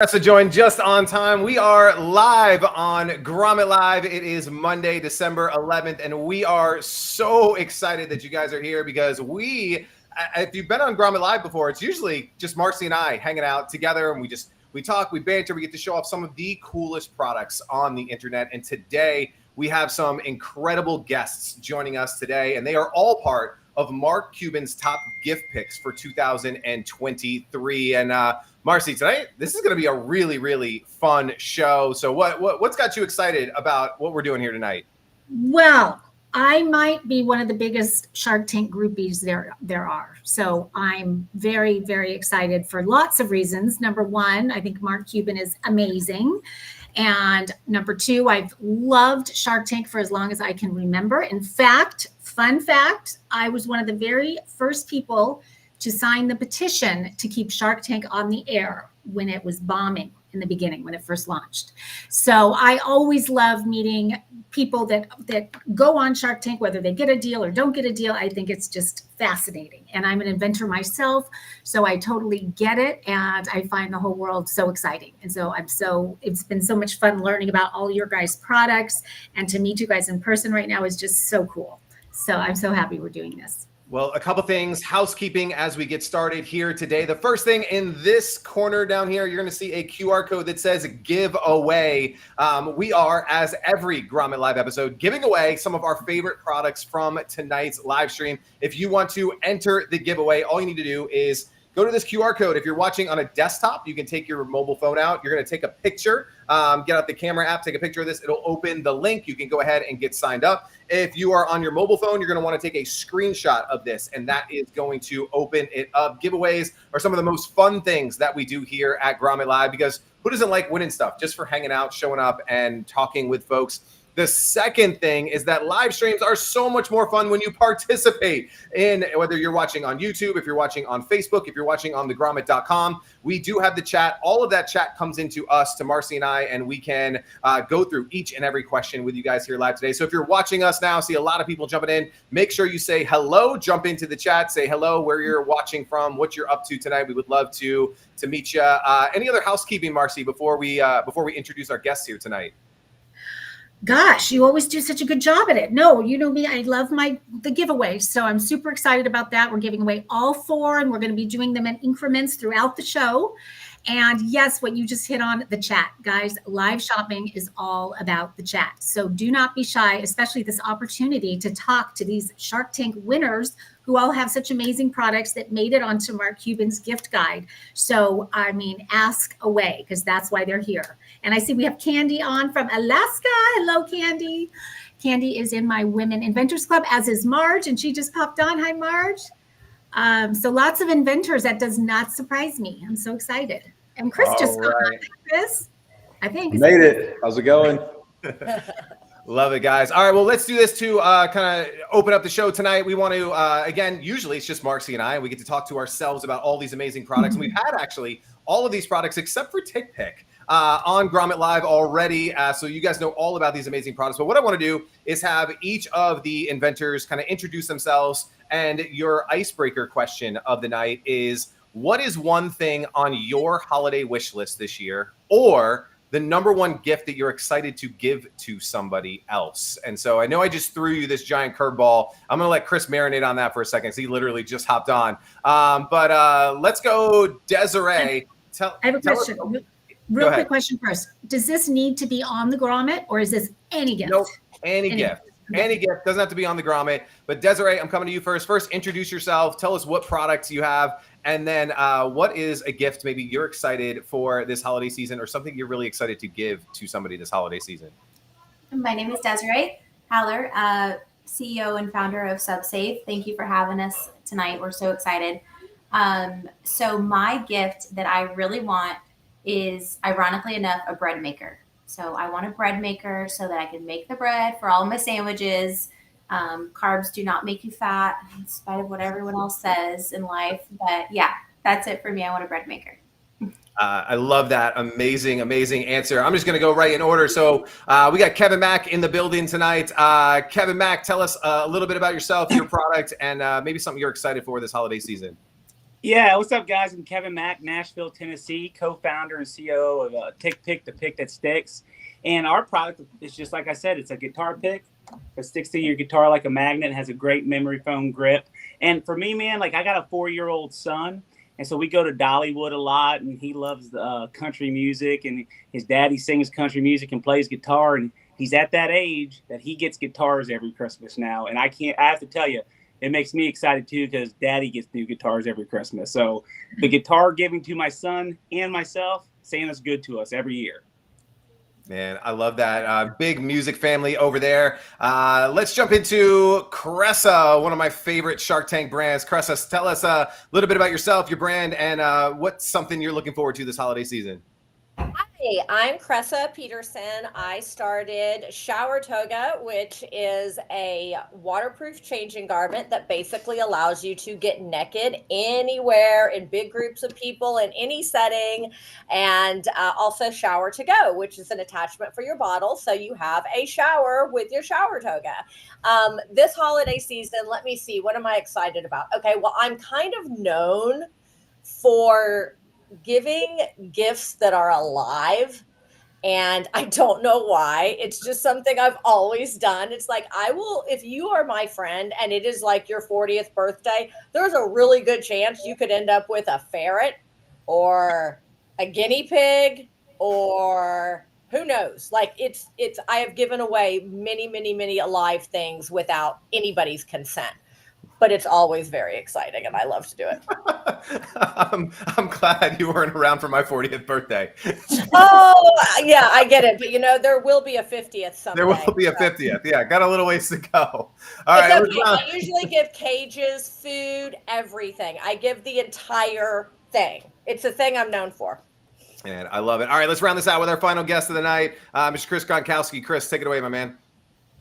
To join just on time. We are live on Grommet Live. It is Monday, December 11th, and we are so excited that you guys are here because if you've been on Grommet Live before, it's usually just Marcy and I hanging out together, and we talk, we banter, we get to show off some of the coolest products on the internet. And today we have some incredible guests joining us today, and they are all part of Mark Cuban's top gift picks for 2023. And Marcy, tonight, this is going to be a really, really fun show. So what's got you excited about what we're doing here tonight? Well, I might be one of the biggest Shark Tank groupies there are. So I'm very, very excited for lots of reasons. Number one, I think Mark Cuban is amazing. And number two, I've loved Shark Tank for as long as I can remember. In fact, fun fact, I was one of the very first people to sign the petition to keep Shark Tank on the air when it was bombing in the beginning, when it first launched. So I always love meeting people that go on Shark Tank, whether they get a deal or don't get a deal. I think it's just fascinating. And I'm an inventor myself, so I totally get it. And I find the whole world so exciting. And so it's been so much fun learning about all your guys' products, and to meet you guys in person right now is just so cool. So I'm so happy we're doing this. Well, a couple things, housekeeping as we get started here today. The first thing in this corner down here, you're going to see a QR code that says giveaway. We are, as every Grommet Live episode, giving away some of our favorite products from tonight's live stream. If you want to enter the giveaway, all you need to do is go to this QR code. If you're watching on a desktop, you can take your mobile phone out. You're going to take a picture, get out the camera app, take a picture of this. It'll open the link. You can go ahead and get signed up. If you are on your mobile phone, you're going to want to take a screenshot of this, and that is going to open it up. Giveaways are some of the most fun things that we do here at Grommet Live, because who doesn't like winning stuff just for hanging out, showing up, and talking with folks? The second thing is that live streams are so much more fun when you participate in, whether you're watching on YouTube, if you're watching on Facebook, if you're watching on thegrommet.com. We do have the chat. All of that chat comes into us, to Marcy and I, and we can go through each and every question with you guys here live today. So if you're watching us now, see a lot of people jumping in, make sure you say hello, jump into the chat, say hello, where you're watching from, what you're up to tonight. We would love to meet you. Any other housekeeping, Marcy, before we introduce our guests here tonight? Gosh, you always do such a good job at it. No, you know me, I love the giveaways. So I'm super excited about that. We're giving away all four, and we're going to be doing them in increments throughout the show. And yes, what you just hit on, the chat. Guys, live shopping is all about the chat. So do not be shy, especially this opportunity to talk to these Shark Tank winners who all have such amazing products that made it onto Mark Cuban's gift guide. So, I mean, ask away, because that's why they're here. And I see we have Candy on from Alaska. Hello, Candy. Candy is in my Women Inventors Club, as is Marge, and she just popped on. Hi, Marge. So lots of inventors. That does not surprise me. I'm so excited. And Chris just got on. Chris, I think. Made it. How's it going? Love it, guys. All right, well, let's do this to kind of open up the show tonight. We want to, again, usually it's just Marcy and I, and we get to talk to ourselves about all these amazing products. And we've had actually all of these products except for Tick Pick on Grommet Live already. So you guys know all about these amazing products. But what I want to do is have each of the inventors kind of introduce themselves. And your icebreaker question of the night is, what is one thing on your holiday wish list this year, or the number one gift that you're excited to give to somebody else? And so I know I just threw you this giant curveball. I'm going to let Chris marinate on that for a second, because he literally just hopped on. But let's go, Desiree. I have a question. Real quick question first. Does this need to be on the Grommet, or is this any gift? Nope, any gift. Any gift. Doesn't have to be on the Grommet. But Desiree, I'm coming to you first. First, introduce yourself. Tell us what products you have. And then what is a gift maybe you're excited for this holiday season, or something you're really excited to give to somebody this holiday season? My name is Desiree Haller, CEO and founder of SubSafe. Thank you for having us tonight. We're so excited. So my gift that I really want is, ironically enough, a bread maker. So I want a bread maker so that I can make the bread for all of my sandwiches. Carbs do not make you fat, in spite of what everyone else says in life. But yeah, that's it for me. I want a bread maker. I love that. Amazing, amazing answer. I'm just going to go right in order. So we got Kevin Mack in the building tonight. Kevin Mack, tell us a little bit about yourself, your product, and maybe something you're excited for this holiday season. Yeah, what's up, guys? I'm Kevin Mack, Nashville, Tennessee, co-founder and CEO of Tick Pick, the pick that sticks. And our product is just like I said, it's a guitar pick that sticks to your guitar like a magnet, has a great memory foam grip. And for me, man, like I got a 4-year-old son, and so we go to Dollywood a lot, and he loves country music, and his daddy sings country music and plays guitar, and he's at that age that he gets guitars every Christmas now. And I have to tell you, it makes me excited too because daddy gets new guitars every Christmas. So the guitar giving to my son and myself, Santa's good to us every year. Man, I love that. Big music family over there. Let's jump into Cressa, one of my favorite Shark Tank brands. Cressa, tell us a little bit about yourself, your brand, and what's something you're looking forward to this holiday season. Hi, I'm Cressa Peterson. I started Shower Toga, which is a waterproof changing garment that basically allows you to get naked anywhere in big groups of people in any setting, and also Shower to Go, which is an attachment for your bottle. So you have a shower with your Shower Toga. This holiday season, let me see, what am I excited about? Okay, well, I'm kind of known for giving gifts that are alive, and I don't know why. It's just something I've always done. It's like, I will, if you are my friend and it is like your 40th birthday, there's a really good chance you could end up with a ferret or a guinea pig, or who knows. Like it's I have given away many alive things without anybody's consent, but it's always very exciting and I love to do it. I'm glad you weren't around for my 40th birthday. Oh, yeah, I get it. But there will be a 50th someday. There will be a 50th. Yeah, got a little ways to go. All right. Okay. I usually give cages, food, everything. I give the entire thing. It's a thing I'm known for. And I love it. All right, let's round this out with our final guest of the night, Mr. Chris Gronkowski. Chris, take it away, my man.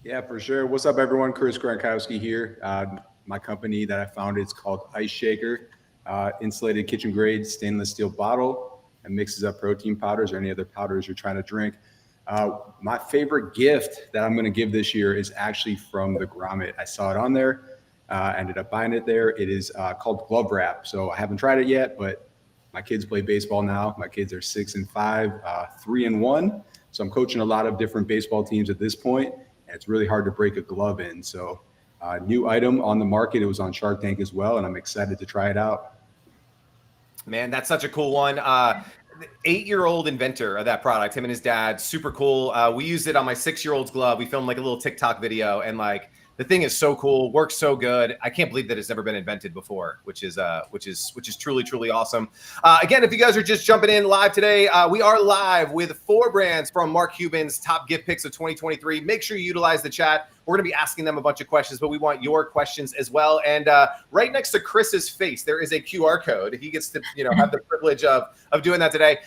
Yeah, for sure. What's up, everyone? Chris Gronkowski here. My company that I founded is called Ice Shaker, insulated kitchen grade stainless steel bottle and mixes up protein powders or any other powders you're trying to drink. My favorite gift that I'm going to give this year is actually from the Grommet. I saw it on there, ended up buying it there. It is called glove wrap. So I haven't tried it yet, but my kids play baseball now. My kids are 6 and 5, 3 and 1. So I'm coaching a lot of different baseball teams at this point, and it's really hard to break a glove in. So new item on the market. It was on Shark Tank as well, and I'm excited to try it out. Man, that's such a cool one. 8-year-old inventor of that product, him and his dad, super cool. We used it on my 6-year-old's glove. We filmed like a little TikTok video, and like the thing is so cool, works so good. I can't believe that it's never been invented before, which is truly awesome. Again, if you guys are just jumping in live today, we are live with 4 brands from Mark Cuban's top gift picks of 2023. Make sure you utilize the chat. We're going to be asking them a bunch of questions, but we want your questions as well. And right next to Chris's face, there is a QR code. He gets to, have the privilege of doing that today,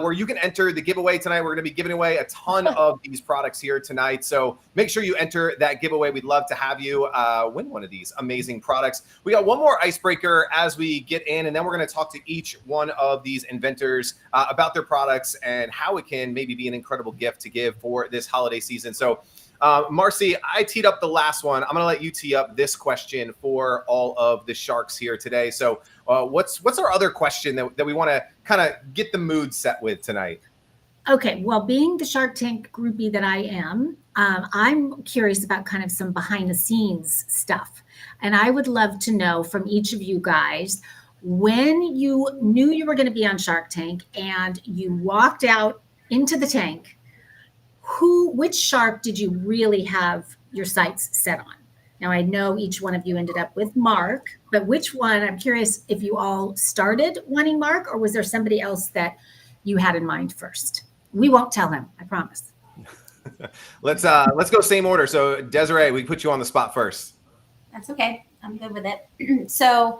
where you can enter the giveaway tonight. We're going to be giving away a ton of these products here tonight. So make sure you enter that giveaway. We'd love to have you win one of these amazing products. We got one more icebreaker as we get in, and then we're going to talk to each one of these inventors about their products and how it can maybe be an incredible gift to give for this holiday season. So Marcy, I teed up the last one. I'm going to let you tee up this question for all of the Sharks here today. So what's our other question that we want to kind of get the mood set with tonight? Okay, well, being the Shark Tank groupie that I am, I'm curious about kind of some behind the scenes stuff. And I would love to know from each of you guys, when you knew you were going to be on Shark Tank and you walked out into the tank, which shark did you really have your sights set on? Now, I know each one of you ended up with Mark, but which one? I'm curious if you all started wanting Mark, or was there somebody else that you had in mind first? We won't tell him, I promise. Let's go same order. So Desiree, we put you on the spot first. That's okay. I'm good with it. So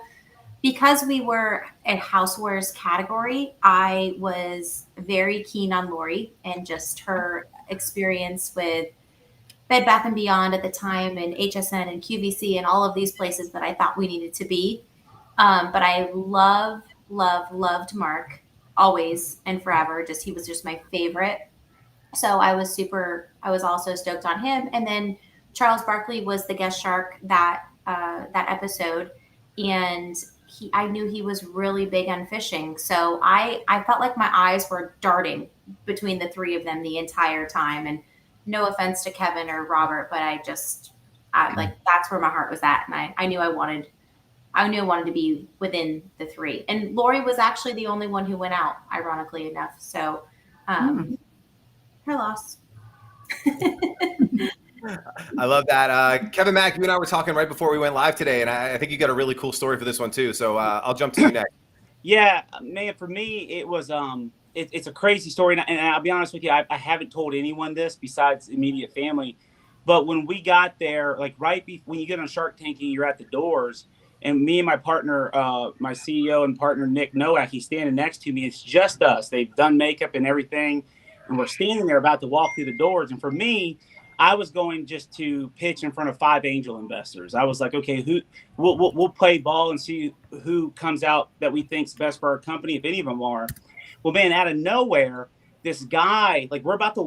because we were at housewares category, I was very keen on Lori and just her experience with Bed Bath & Beyond at the time, and HSN and QVC and all of these places that I thought we needed to be. But I loved Mark always and forever. He was just my favorite. So I was also stoked on him. And then Charles Barkley was the guest shark that episode. And I knew he was really big on fishing. So I felt like my eyes were darting between the three of them the entire time. And no offense to Kevin or Robert, but like, that's where my heart was at. And I knew I wanted to be within the three. And Lori was actually the only one who went out, ironically enough. So, her loss. I love that. Kevin Mack, you and I were talking right before we went live today, and I think you got a really cool story for this one too. So I'll jump to you next. Yeah, man, for me, it was it's a crazy story. And I'll be honest with you, I haven't told anyone this besides immediate family. But when we got there, like when you get on Shark Tank and you're at the doors, and me and my partner, my CEO and partner, Nick Nowak, he's standing next to me. It's just us. They've done makeup and everything. And we're standing there about to walk through the doors. And for me, I was going just to pitch in front of 5 angel investors. I was like, okay, we'll play ball and see who comes out that we think's best for our company, if any of them are. Well, man, out of nowhere, this guy, like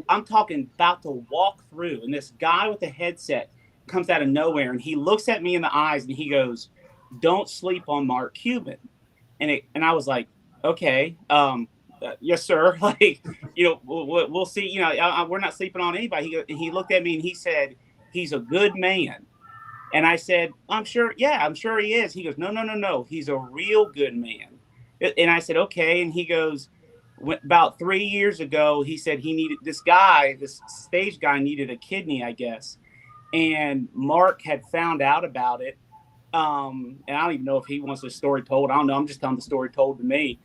I'm talking about to walk through, and this guy with a headset comes out of nowhere, and he looks at me in the eyes and he goes, "Don't sleep on Mark Cuban." And I was like, okay, yes, sir. Like, we'll see. We're not sleeping on anybody. He looked at me and he said, "He's a good man." And I said, I'm sure he is. He goes, no. He's a real good man. And I said, okay. And he goes, about 3 years ago, he said this stage guy needed a kidney, I guess. And Mark had found out about it. And I don't even know if he wants the story told. I don't know. I'm just telling the story told to me.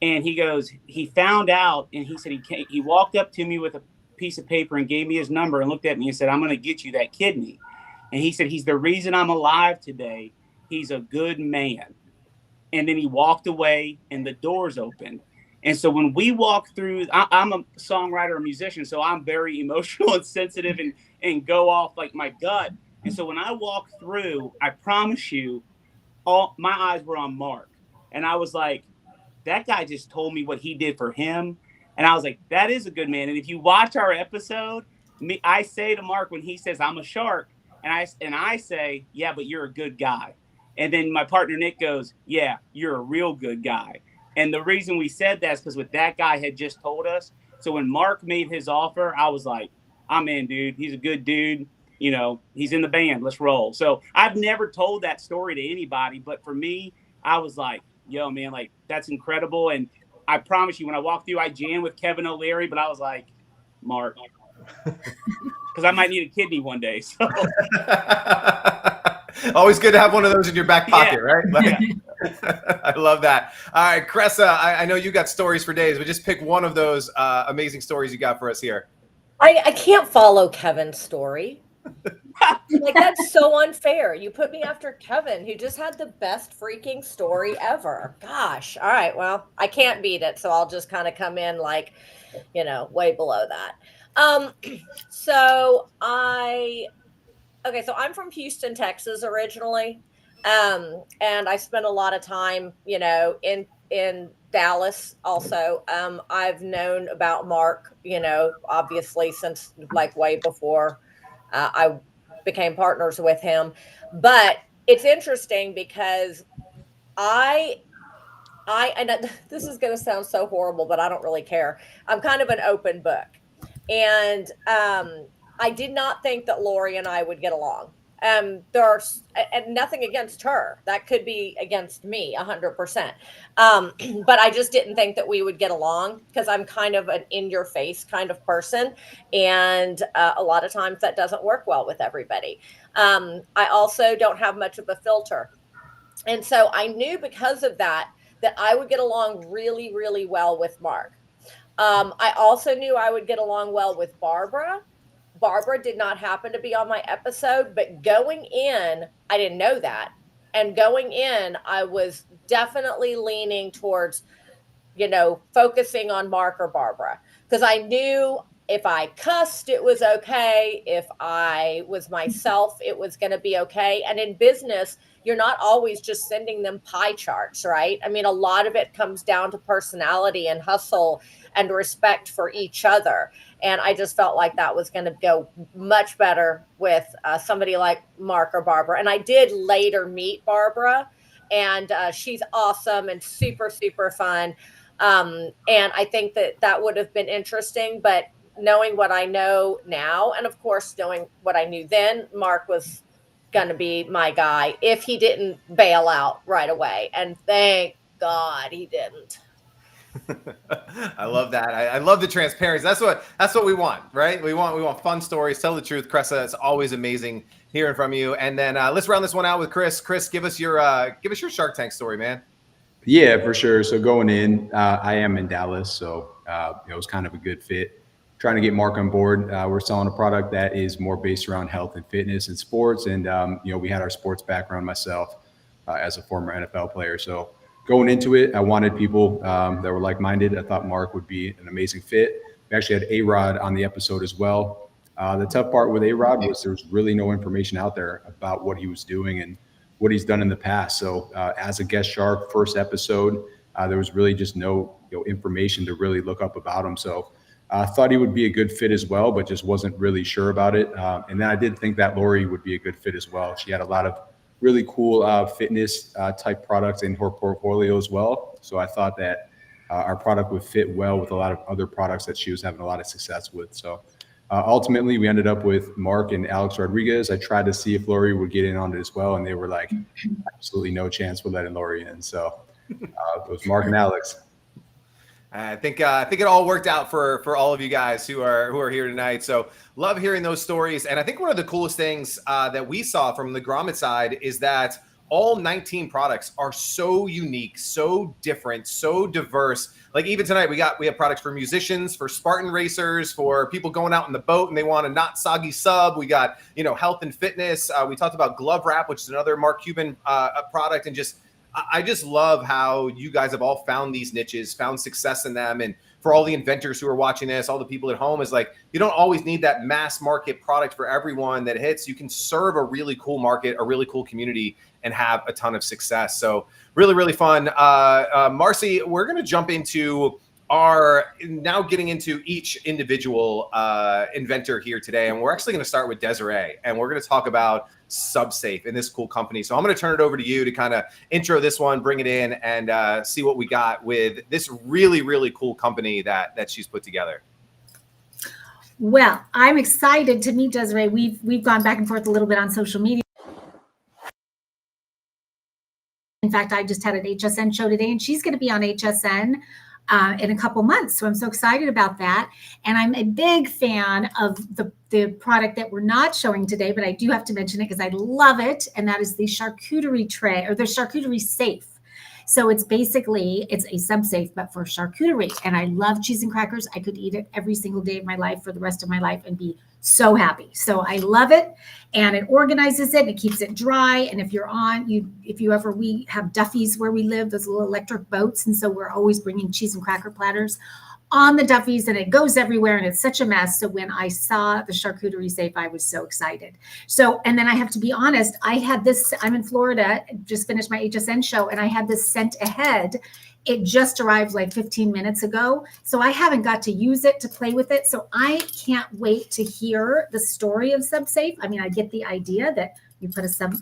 And he goes, he found out, and he said he walked up to me with a piece of paper and gave me his number and looked at me and said, "I'm going to get you that kidney." And he said, "He's the reason I'm alive today. He's a good man." And then he walked away and the doors opened. And so when we walk through, I'm a songwriter, a musician, so I'm very emotional and sensitive and go off like my gut. And so when I walked through, I promise you, all my eyes were on Mark. And I was like, that guy just told me what he did for him. And I was like, that is a good man. And if you watch our episode, I say to Mark when he says, "I'm a shark," and I say, "Yeah, but you're a good guy." And then my partner Nick goes, "Yeah, you're a real good guy." And the reason we said that is because what that guy had just told us. So when Mark made his offer, I was like, I'm in, dude. He's a good dude. He's in the band. Let's roll. So I've never told that story to anybody. But for me, I was like, yo, man, like, that's incredible. And I promise you, when I walked through, I jammed with Kevin O'Leary, but I was like, Mark, because I might need a kidney one day. So always good to have one of those in your back pocket, right? Like, yeah. I love that. All right, Cressa, I know you got stories for days, but just pick one of those amazing stories you got for us here. I can't follow Kevin's story. Like, that's so unfair. You put me after Kevin, who just had the best freaking story ever. Gosh. All right. Well, I can't beat it. So I'll just kind of come in like, way below that. So I'm from Houston, Texas originally. And I spent a lot of time, in Dallas also. I've known about Mark, obviously since like way before I became partners with him. But it's interesting because and this is going to sound so horrible, but I don't really care. I'm kind of an open book. And I did not think that Lori and I would get along. And nothing against her. That could be against me 100%. But I just didn't think that we would get along because I'm kind of an in-your-face kind of person. And a lot of times that doesn't work well with everybody. I also don't have much of a filter. And so I knew because of that I would get along really, really well with Mark. I also knew I would get along well with Barbara. Barbara did not happen to be on my episode, but going in, I didn't know that. And going in, I was definitely leaning towards, focusing on Mark or Barbara. Because I knew if I cussed, it was okay. If I was myself, it was going to be okay. And in business, you're not always just sending them pie charts, right? I mean, a lot of it comes down to personality and hustle and respect for each other. And I just felt like that was going to go much better with somebody like Mark or Barbara. And I did later meet Barbara. and she's awesome and super, super fun. And I think that would have been interesting, but knowing what I know now, and of course, knowing what I knew then, Mark was going to be my guy if he didn't bail out right away. And thank God he didn't. I love that. I love the transparency. That's what we want, right? We want fun stories. Tell the truth, Cressa. It's always amazing hearing from you. And then let's round this one out with Chris. Chris, give us your Shark Tank story, man. Yeah, for sure. So going in, I am in Dallas, so it was kind of a good fit. Trying to get Mark on board. We're selling a product that is more based around health and fitness and sports. And, we had our sports background myself as a former NFL player. So going into it, I wanted people that were like-minded. I thought Mark would be an amazing fit. We actually had A-Rod on the episode as well. The tough part with A-Rod was there was really no information out there about what he was doing and what he's done in the past. So as a guest shark, first episode, there was really just no information to really look up about him. So I thought he would be a good fit as well, but just wasn't really sure about it. And then I did think that Lori would be a good fit as well. She had a lot of really cool fitness type products in her portfolio as well. So I thought that our product would fit well with a lot of other products that she was having a lot of success with. So ultimately, we ended up with Mark and Alex Rodriguez. I tried to see if Lori would get in on it as well, and they were like, absolutely no chance we're letting Lori in. So it was Mark and Alex. I think it all worked out for all of you guys who are here tonight. So love hearing those stories. And I think one of the coolest things that we saw from the Grommet side is that all 19 products are so unique, so different, so diverse. Like even tonight, we have products for musicians, for Spartan racers, for people going out in the boat and they want a not soggy sub. We got health and fitness. We talked about glove wrap, which is another Mark Cuban product, and I just love how you guys have all found these niches, found success in them. And for all the inventors who are watching this, all the people at home, is like, you don't always need that mass market product for everyone that hits. You can serve a really cool market, a really cool community, and have a ton of success. So really, really fun. Marcy, we're going to jump into getting into each individual inventor here today. And we're actually going to start with Desiree, and we're going to talk about SubSafe in this cool company. So I'm going to turn it over to you to kind of intro this one, bring it in, and see what we got with this really, really cool company that she's put together. Well, I'm excited to meet Desiree. We've gone back and forth a little bit on social media. In fact, I just had an HSN show today, and she's going to be on HSN in a couple months. So I'm so excited about that. And I'm a big fan of the product that we're not showing today, but I do have to mention it because I love it. And that is the charcuterie tray, or the charcuterie safe. So it's a SubSafe, but for charcuterie. And I love cheese and crackers. I could eat it every single day of my life for the rest of my life and be so happy. So I love it. And it organizes it and it keeps it dry. And if we have Duffys where we live, those little electric boats. And so we're always bringing cheese and cracker platters on the Duffys, and it goes everywhere, and it's such a mess. So when I saw the charcuterie safe, I was so excited. So, and then I have to be honest, I'm in Florida, just finished my HSN show, and I had this sent ahead. It just arrived like 15 minutes ago. So I haven't got to use it, to play with it. So I can't wait to hear the story of SubSafe. I mean, I get the idea that you put a sub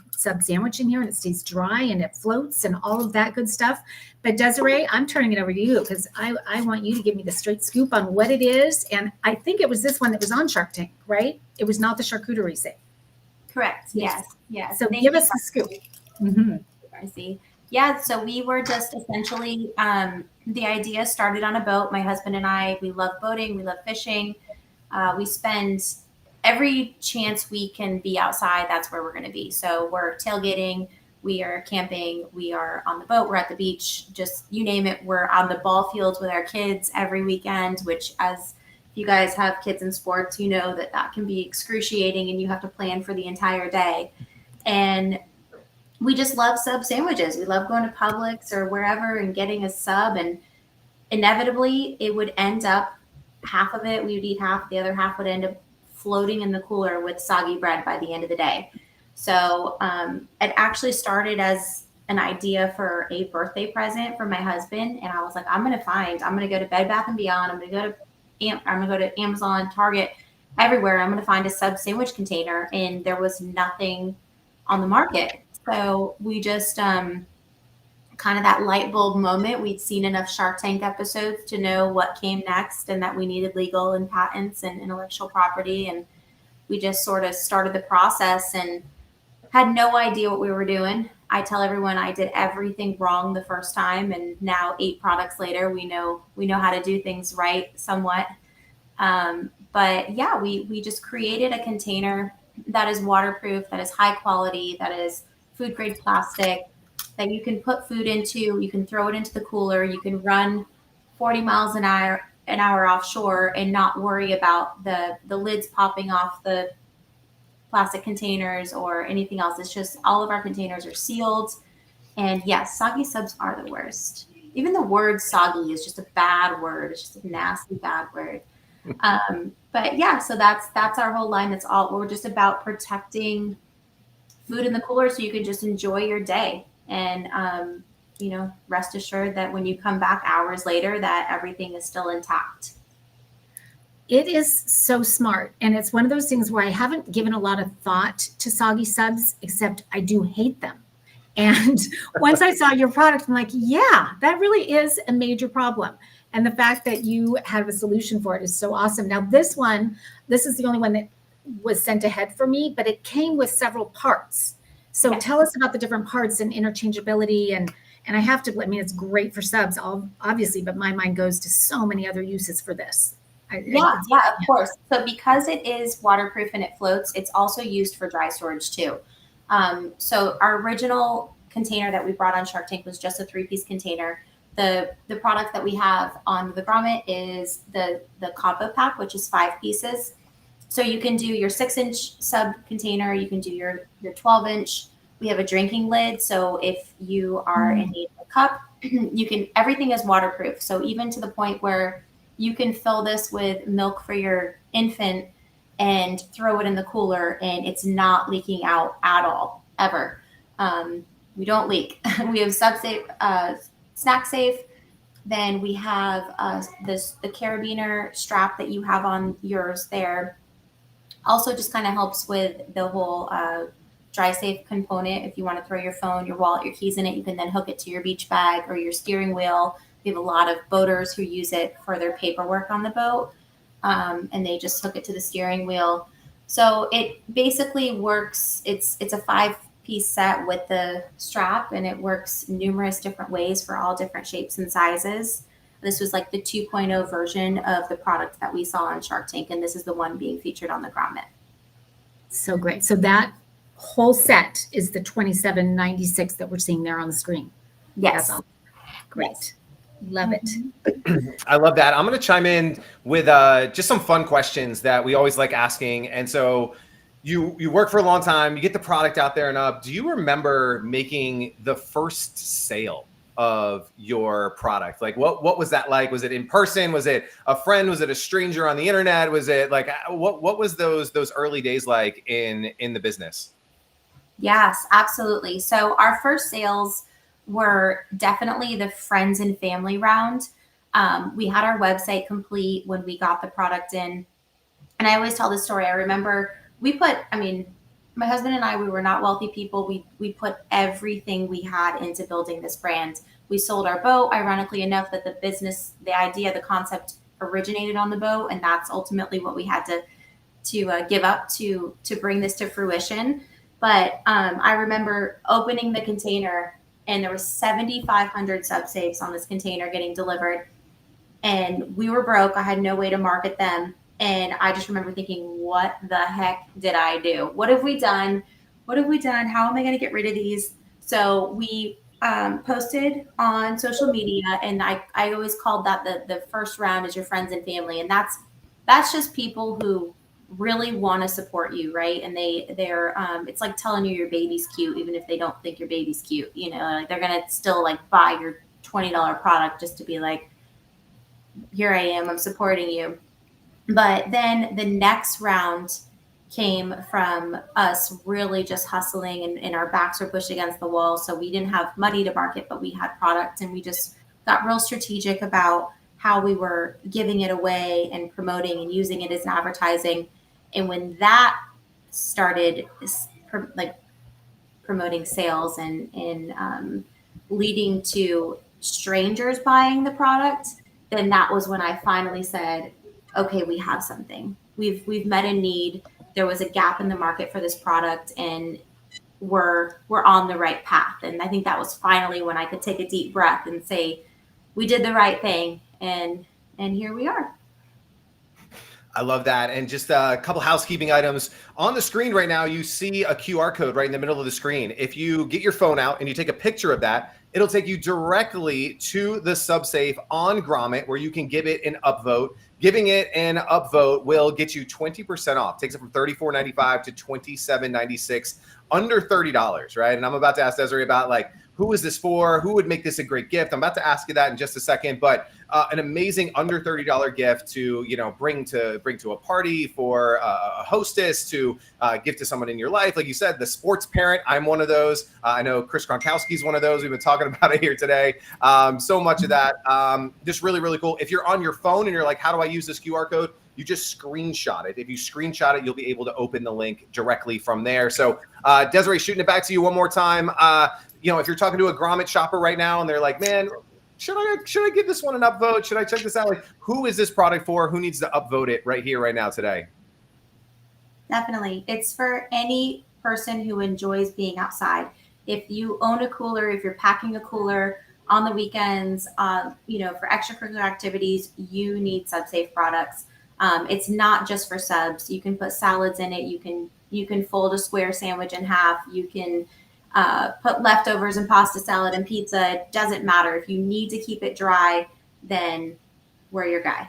sandwich in here and it stays dry and it floats and all of that good stuff. But Desiree, I'm turning it over to you because I want you to give me the straight scoop on what it is. And I think it was this one that was on Shark Tank, right? It was not the charcuterie safe. Correct. Yes. So give us the scoop. Mm-hmm. I see. Yeah, so we were just essentially, the idea started on a boat. My husband and I, we love boating, we love fishing. We spend every chance we can be outside, that's where we're going to be. So we're tailgating, we are camping, we are on the boat, we're at the beach, just you name it. We're on the ball fields with our kids every weekend, which, as you guys have kids in sports, you know that can be excruciating and you have to plan for the entire day. And we just love sub sandwiches. We love going to Publix or wherever and getting a sub, and inevitably it would end up, half of it, we would eat half, the other half would end up floating in the cooler with soggy bread by the end of the day. So it actually started as an idea for a birthday present for my husband. And I was like, I'm going to go to Bed Bath & Beyond. I'm going to go to Amazon, Target, everywhere. I'm going to find a sub sandwich container. And there was nothing on the market. So we just kind of that light bulb moment. We'd seen enough Shark Tank episodes to know what came next and that we needed legal and patents and intellectual property. And we just sort of started the process and had no idea what we were doing. I tell everyone I did everything wrong the first time, and now 8 products later, we know how to do things right somewhat. But yeah, we just created a container that is waterproof, that is high quality, that is food grade plastic, that you can put food into. You can throw it into the cooler. You can run 40 miles an hour offshore and not worry about the lids popping off the plastic containers or anything else. It's just all of our containers are sealed. And yes, soggy subs are the worst. Even the word soggy is just a bad word. It's just a nasty, bad word. But yeah, so that's our whole line. That's all. We're just about protecting food in the cooler so you can just enjoy your day. And, rest assured that when you come back hours later, that everything is still intact. It is so smart. And it's one of those things where I haven't given a lot of thought to soggy subs, except I do hate them. And once I saw your product, I'm like, yeah, that really is a major problem. And the fact that you have a solution for it is so awesome. Now, this is the only one that was sent ahead for me, but it came with several parts. So Yes. Tell us about the different parts and interchangeability. And it's great for subs, obviously, but my mind goes to so many other uses for this. Yeah, of course. So because it is waterproof and it floats, it's also used for dry storage too. So our original container that we brought on Shark Tank was just a 3-piece container. The product that we have on the Grommet is the combo pack, which is 5 pieces. So you can do your 6-inch sub container, you can do your 12-inch. We have a drinking lid, so if you are in need of a cup, everything is waterproof. So even to the point where you can fill this with milk for your infant and throw it in the cooler and it's not leaking out at all, ever. We don't leak. We have SubSafe, Snack Safe. Then we have the carabiner strap that you have on yours there. Also just kind of helps with the whole dry safe component. If you want to throw your phone, your wallet, your keys in it, you can then hook it to your beach bag or your steering wheel. We have a lot of boaters who use it for their paperwork on the boat, and they just hook it to the steering wheel. So it basically works. It's a 5-piece set with the strap, and it works numerous different ways for all different shapes and sizes. This was like the 2.0 version of the product that we saw on Shark Tank, and this is the one being featured on the Grommet. So great. So that whole set is the $27.96 that we're seeing there on the screen. Yes. That's awesome. Great. Yes. Love it. I love that. I'm going to chime in with just some fun questions that we always like asking. And so you work for a long time, you get the product out there and up. Do you remember making the first sale of your product? Like what was that like? Was it in person? Was it a friend? Was it a stranger on the internet? Was it like, what was those early days like in the business? Yes, absolutely. So our first sales were definitely the friends and family round. We had our website complete when we got the product in. And I always tell this story. I remember my husband and I, we were not wealthy people. We put everything we had into building this brand. We sold our boat, ironically enough, that the business, the idea, the concept originated on the boat. And that's ultimately what we had to give up to bring this to fruition. But I remember opening the container and there was 7,500 sub-safes on this container getting delivered. And we were broke. I had no way to market them. And I just remember thinking, what the heck did I do? What have we done? How am I going to get rid of these? So we posted on social media, and I always called that the first round is your friends and family. And that's just people who really want to support you, right? And they're it's like telling you your baby's cute, even if they don't think your baby's cute. Like they're gonna still like buy your $20 product just to be like, here I am, I'm supporting you. But then the next round came from us really just hustling, and our backs were pushed against the wall. So we didn't have money to market, but we had product, and we just got real strategic about how we were giving it away and promoting and using it as advertising. And when that started like promoting sales and leading to strangers buying the product, then that was when I finally said, okay, we have something. We've met a need. There was a gap in the market for this product, and we're on the right path. And I think that was finally when I could take a deep breath and say, we did the right thing, and here we are. I love that. And just a couple housekeeping items. On the screen right now, you see a QR code right in the middle of the screen. If you get your phone out and you take a picture of that, it'll take you directly to the SubSafe on Grommet, where you can give it an upvote. Giving it an upvote will get you 20% off. Takes it from $34.95 to $27.96, under $30, right? And I'm about to ask Desiree about, like, who is this for? Who would make this a great gift? I'm about to ask you that in just a second, but an amazing under $30 gift to, you know, bring to a party, for a hostess, to give to someone in your life. Like you said, the sports parent, I'm one of those. I know Chris Gronkowski's one of those. We've been talking about it here today. So much of that, just really, really cool. If you're on your phone and you're like, how do I use this QR code? You just screenshot it. If you screenshot it, you'll be able to open the link directly from there. So Desiree, shooting it back to you one more time. You know, if you're talking to a Grommet shopper right now and they're like, man, should I give this one an upvote? Should I check this out? Like, who is this product for? Who needs to upvote it right here, right now, today? Definitely. It's for any person who enjoys being outside. If you own a cooler, if you're packing a cooler on the weekends, you know, for extracurricular activities, you need SubSafe products. It's not just for subs. You can put salads in it. You can fold a square sandwich in half. You can put leftovers in pasta salad and pizza. It doesn't matter. If you need to keep it dry, then we're your guy.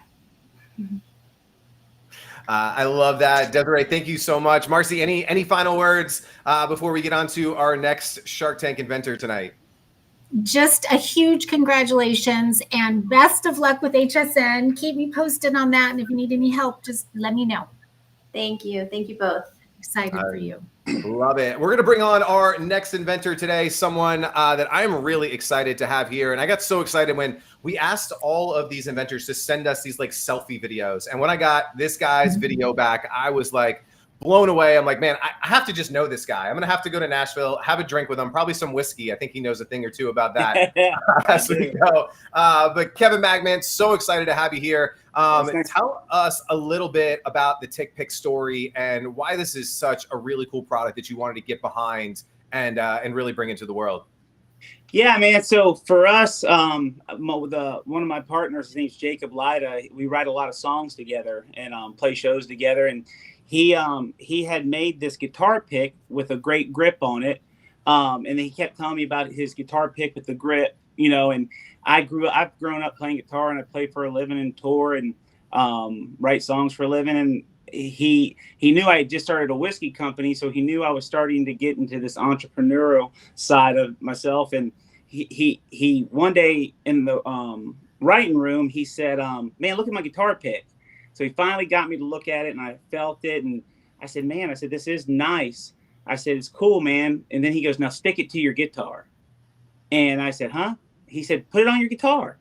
I love that. Desiree, thank you so much. Marcy, any final words before we get on to our next Shark Tank inventor tonight? Just a huge congratulations and best of luck with HSN. Keep me posted on that. And if you need any help, just let me know. Thank you. Thank you both. Excited for you. Love it. We're going to bring on our next inventor today, someone that I'm really excited to have here. And I got so excited when we asked all of these inventors to send us these like selfie videos. And when I got this guy's video back, I was like blown away. I'm like, man, I have to just know this guy. I'm going to have to go to Nashville, have a drink with him, probably some whiskey. I think he knows a thing or two about that as we go. But Kevin Magman, so excited to have you here. Tell us a little bit about the TickPick story and why this is such a really cool product that you wanted to get behind and really bring into the world. Yeah, man. So for us, one of my partners, his name's Jacob Lyda. We write a lot of songs together and play shows together. And he had made this guitar pick with a great grip on it. And then he kept telling me about his guitar pick with the grip, you know, and I've grown up playing guitar and I play for a living and tour and write songs for a living. And he knew I had just started a whiskey company. So he knew I was starting to get into this entrepreneurial side of myself. And he one day in the writing room, he said, man, look at my guitar pick. So he finally got me to look at it and I felt it. And I said, man, I said, this is nice. I said, it's cool, man. And then he goes, now stick it to your guitar. And I said, huh? He said, put it on your guitar.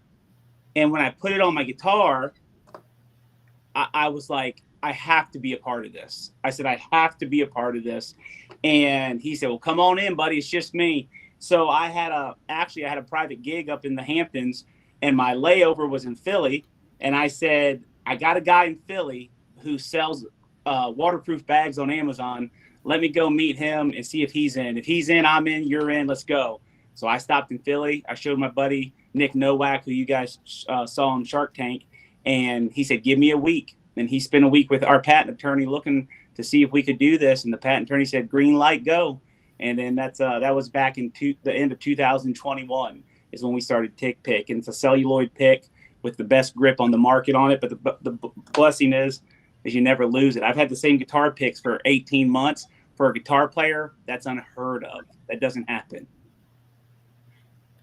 And when I put it on my guitar, I was like, I have to be a part of this. I said, I have to be a part of this. And he said, well, come on in, buddy. It's just me. So I had a private gig up in the Hamptons and my layover was in Philly. And I said, I got a guy in Philly who sells waterproof bags on Amazon. Let me go meet him and see if he's in. If he's in, I'm in, you're in, let's go. So I stopped in Philly. I showed my buddy, Nick Nowak, who you guys saw on Shark Tank. And he said, give me a week. And he spent a week with our patent attorney looking to see if we could do this. And the patent attorney said, green light, go. And then that was back in the end of 2021 is when we started TickPick. And it's a celluloid pick with the best grip on the market on it. But the blessing is you never lose it. I've had the same guitar picks for 18 months. For a guitar player, that's unheard of. That doesn't happen.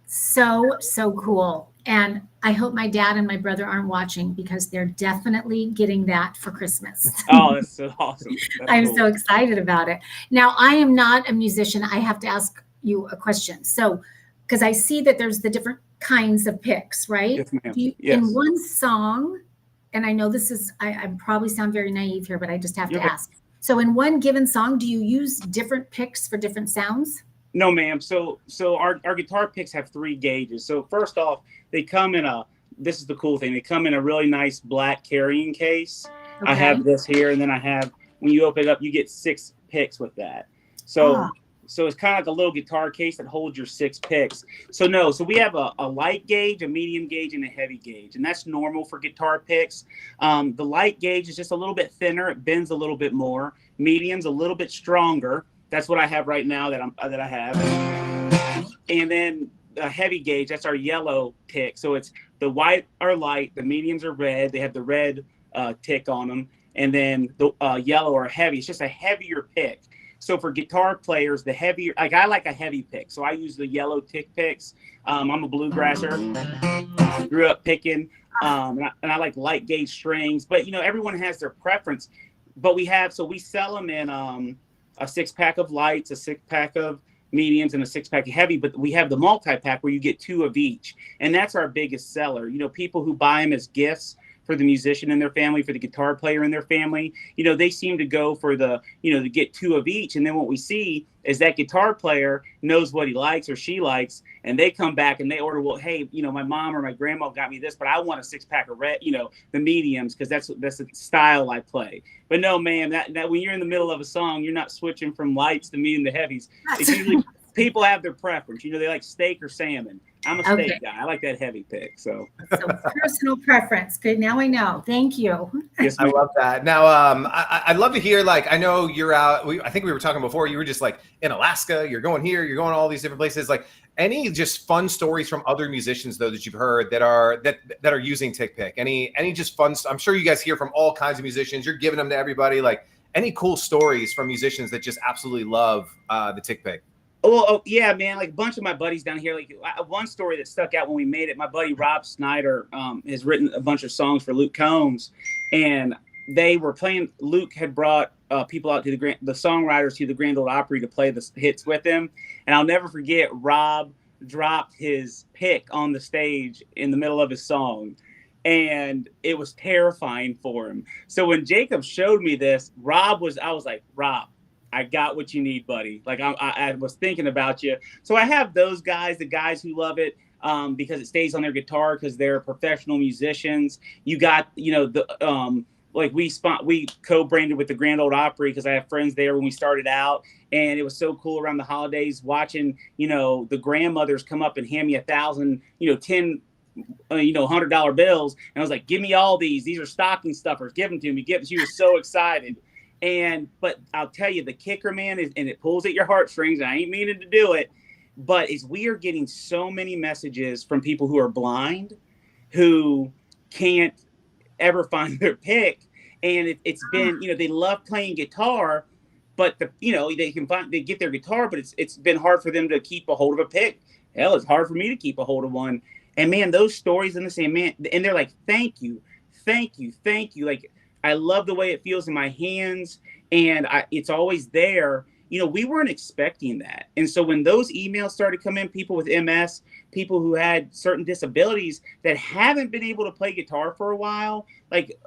So cool. And I hope my dad and my brother aren't watching because they're definitely getting that for Christmas. Oh, that's so awesome. I'm so excited about it. Now, I am not a musician. I have to ask you a question. So, because I see that there's the different kinds of picks, right? Yes, ma'am. Yes. In one song, and I know this is, I probably sound very naive here, but I just have to ask. So in one given song, do you use different picks for different sounds? No, ma'am. So our guitar picks have 3 gauges. So first off, they come in this is the cool thing. They come in a really nice black carrying case. I Okay. have this here, and then I have, when you open it up, you get 6 picks with that. Ah. So it's kind of like a little guitar case that holds your 6 picks. So we have a light gauge, a medium gauge, and a heavy gauge, and that's normal for guitar picks. The light gauge is just a little bit thinner. It bends a little bit more. Medium's a little bit stronger. That's what I have right now that I have. And then the heavy gauge, that's our yellow tick. So it's the white are light, the mediums are red. They have the red tick on them. And then the yellow are heavy. It's just a heavier pick. So for guitar players, the heavier, like I like a heavy pick. So I use the yellow tick picks. I'm a bluegrasser. Grew up picking. And I like light gauge strings. But, everyone has their preference. But we sell them in a 6-pack of lights, a 6-pack of mediums, and a 6-pack of heavy. But we have the multi-pack where you get 2 of each. And that's our biggest seller. People who buy them as gifts for the musician in their family, for the guitar player in their family, they seem to go for to get 2 of each. And then what we see is that guitar player knows what he likes or she likes, and they come back and they order, well, hey, my mom or my grandma got me this, but I want a 6-pack of red, the mediums, because that's the style I play. But no, ma'am, that when you're in the middle of a song, you're not switching from lights to medium to heavies. It's usually people have their preference. They like steak or salmon. I'm a steak guy. I like that heavy pick. So personal preference. Good. Now I know. Thank you. Yes, I love that. Now, I'd love to hear, I know you're out. I think we were talking before. You were just in Alaska. You're going here. You're going all these different places. Any just fun stories from other musicians though that you've heard that are using Tick Pick? Any just fun? I'm sure you guys hear from all kinds of musicians. You're giving them to everybody. Any cool stories from musicians that just absolutely love the Tick Pick? Oh, yeah, man. A bunch of my buddies down here, one story that stuck out when we made it, my buddy Rob Snyder has written a bunch of songs for Luke Combs, and they were playing, Luke had brought people out to the songwriters to the Grand Ole Opry to play the hits with him. And I'll never forget, Rob dropped his pick on the stage in the middle of his song. And it was terrifying for him. So when Jacob showed me this, I was like, Rob, I got what you need, buddy. I was thinking about you. So I have those guys, the guys who love it because it stays on their guitar because they're professional musicians. You got, we co-branded with the Grand Ole Opry because I have friends there when we started out. And it was so cool around the holidays watching, the grandmothers come up and hand me 1,000, 10, $100 bills. And I was like, give me all these. These are stocking stuffers. Give them to me. She was so excited. But I'll tell you, the kicker, man, and it pulls at your heartstrings. I ain't meaning to do it, but we are getting so many messages from people who are blind, who can't ever find their pick. And it's been, they love playing guitar, but they get their guitar, but it's been hard for them to keep a hold of a pick. Hell, it's hard for me to keep a hold of one. And man, those stories in the same, man, and they're like, thank you. I love the way it feels in my hands, and it's always there. We weren't expecting that. And so when those emails started coming in, people with MS, people who had certain disabilities that haven't been able to play guitar for a while,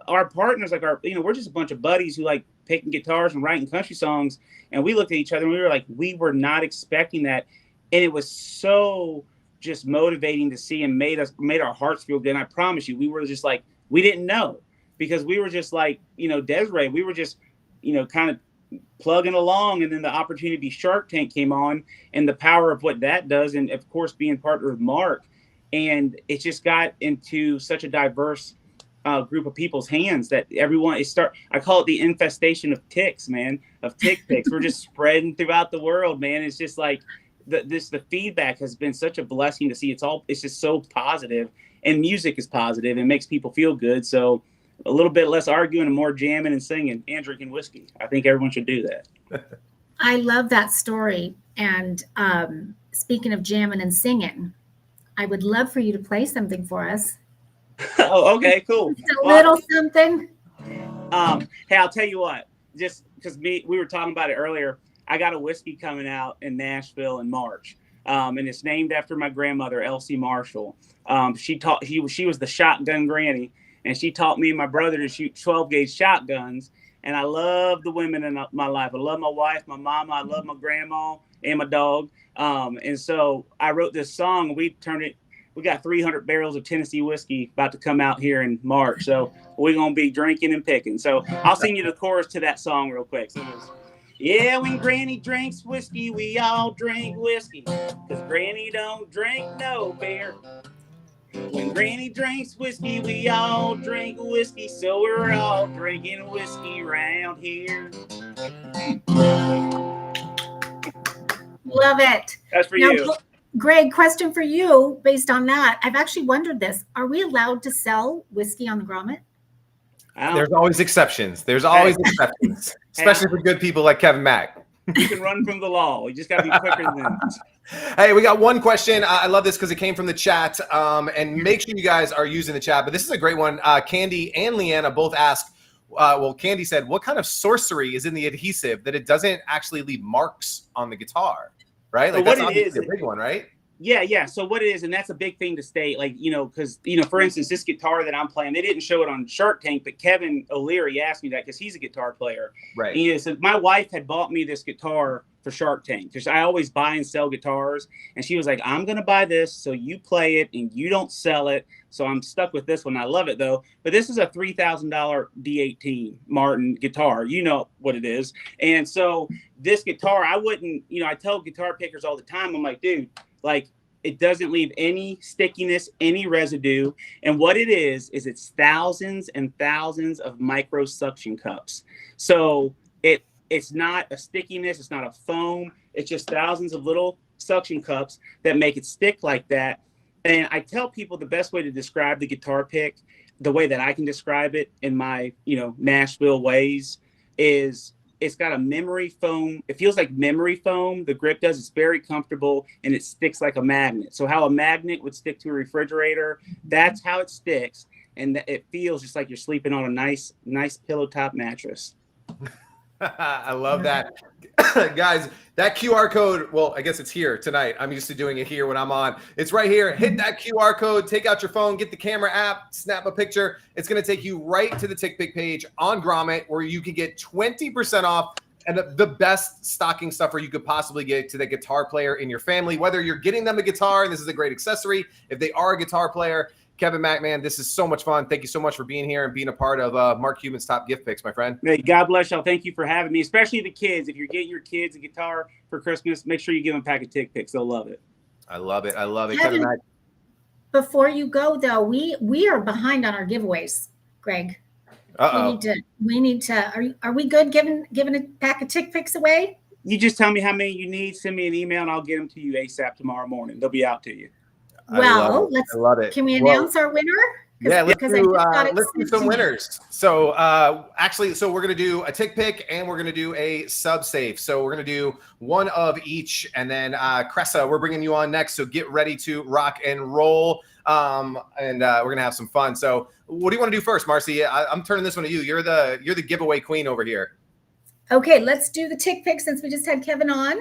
our partners, we're just a bunch of buddies who like picking guitars and writing country songs. And we looked at each other and we were like, we were not expecting that. And it was so just motivating to see and made our hearts feel good. And I promise you, we were just we didn't know. Because we were just Desiree, we were just, kind of plugging along. And then the opportunity to be Shark Tank came on and the power of what that does. And of course, being partnered with Mark. And it just got into such a diverse group of people's hands that everyone I call it the infestation of ticks, man, of tick picks. We're just spreading throughout the world, man. It's just the feedback has been such a blessing to see. It's just so positive, and music is positive and makes people feel good. So a little bit less arguing and more jamming and singing and drinking whiskey. I think everyone should do that. I love that story. And speaking of jamming and singing, I would love for you to play something for us. Oh, okay, cool. Just a little something. Hey, I'll tell you what, just because we were talking about it earlier, I got a whiskey coming out in Nashville in March. And it's named after my grandmother, Elsie Marshall. She was the shotgun granny. And she taught me and my brother to shoot 12-gauge shotguns. And I love the women in my life. I love my wife, my mama. I love my grandma. and my dog. And so I wrote this song. We got 300 barrels of Tennessee whiskey about to come out here in March. So we're going to be drinking and picking. So I'll sing you the chorus to that song real quick. So it goes, yeah, when Granny drinks whiskey, we all drink whiskey, 'cause Granny don't drink no beer. When Granny drinks whiskey, we all drink whiskey, so we're all drinking whiskey around here. Love it. That's for Now, you. Greg, question for you based on that. I've actually wondered this. Are we allowed to sell whiskey on the Grommet? There's always exceptions. There's always exceptions, especially for good people like Kevin Mack. You can run from the law. You just got to be quicker than Hey, we got one question. I love this because it came from the chat. And make sure you guys are using the chat. But this is a great one. Candy and Leanna both asked, well, Candy said, what kind of sorcery is in the adhesive that it doesn't actually leave marks on the guitar? Right? Like, so that's obviously a big one, right? Yeah. So what it is, and that's a big thing to state, like, because, for instance, this guitar that I'm playing, they didn't show it on Shark Tank, but Kevin O'Leary asked me that because he's a guitar player. Right. And he said, my wife had bought me this guitar for Shark Tank, because I always buy and sell guitars. And she was like, I'm going to buy this so you play it and you don't sell it. So I'm stuck with this one. I love it, though. But this is a $3,000 D18 Martin guitar. You know what it is. And so this guitar, I wouldn't, I tell guitar pickers all the time, I'm like, dude, like, it doesn't leave any stickiness, any residue. And what it is it's thousands and thousands of micro suction cups. So it's not a stickiness. It's not a foam. It's just thousands of little suction cups that make it stick like that. And I tell people the best way to describe the guitar pick, the way that I can describe it in my, Nashville ways, is it's got a memory foam. It feels like memory foam. The grip does. It's very comfortable, and it sticks like a magnet. So how a magnet would stick to a refrigerator, that's how it sticks. And it feels just like you're sleeping on a nice pillow top mattress. I love that. Guys, that QR code, well, I guess it's here tonight. I'm used to doing it here when I'm on. It's right here. Hit that QR code, take out your phone, get the camera app, snap a picture. It's going to take you right to the TickPick page on Grommet, where you can get 20% off and the best stocking stuffer you could possibly get to the guitar player in your family, whether you're getting them a guitar, and this is a great accessory. If they are a guitar player, Kevin Mack, man, this is so much fun. Thank you so much for being here and being a part of Mark Cuban's top gift picks, my friend. Hey, God bless y'all. Thank you for having me, especially the kids. If you're getting your kids a guitar for Christmas, make sure you give them a pack of TickPicks. They'll love it. I love it. I love it. Kevin, Kevin Mack. Before you go, though, we are behind on our giveaways, Greg. Uh-oh. We need to. Are we good giving a pack of TickPicks away? You just tell me how many you need. Send me an email, and I'll get them to you ASAP tomorrow morning. They'll be out to you. Well, I love it. Can we announce our winner? Yeah, let's do some winners. So actually, we're going to do a TickPick and we're going to do a sub safe. So we're going to do one of each. And then Cressa, we're bringing you on next. So get ready to rock and roll. And we're going to have some fun. So what do you want to do first, Marcy? I'm turning this one to you. You're the giveaway queen over here. Okay, let's do the TickPick since we just had Kevin on.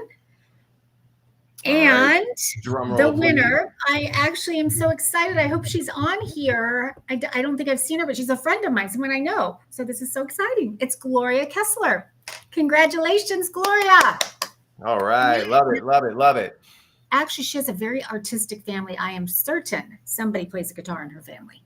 And the winner, I actually am so excited. I hope she's on here. I don't think I've seen her, but she's a friend of mine, someone I know. So this is so exciting. It's Gloria Kessler. Congratulations, Gloria. All right. Love it. Love it. Love it. Actually, she has a very artistic family. I am certain somebody plays a guitar in her family.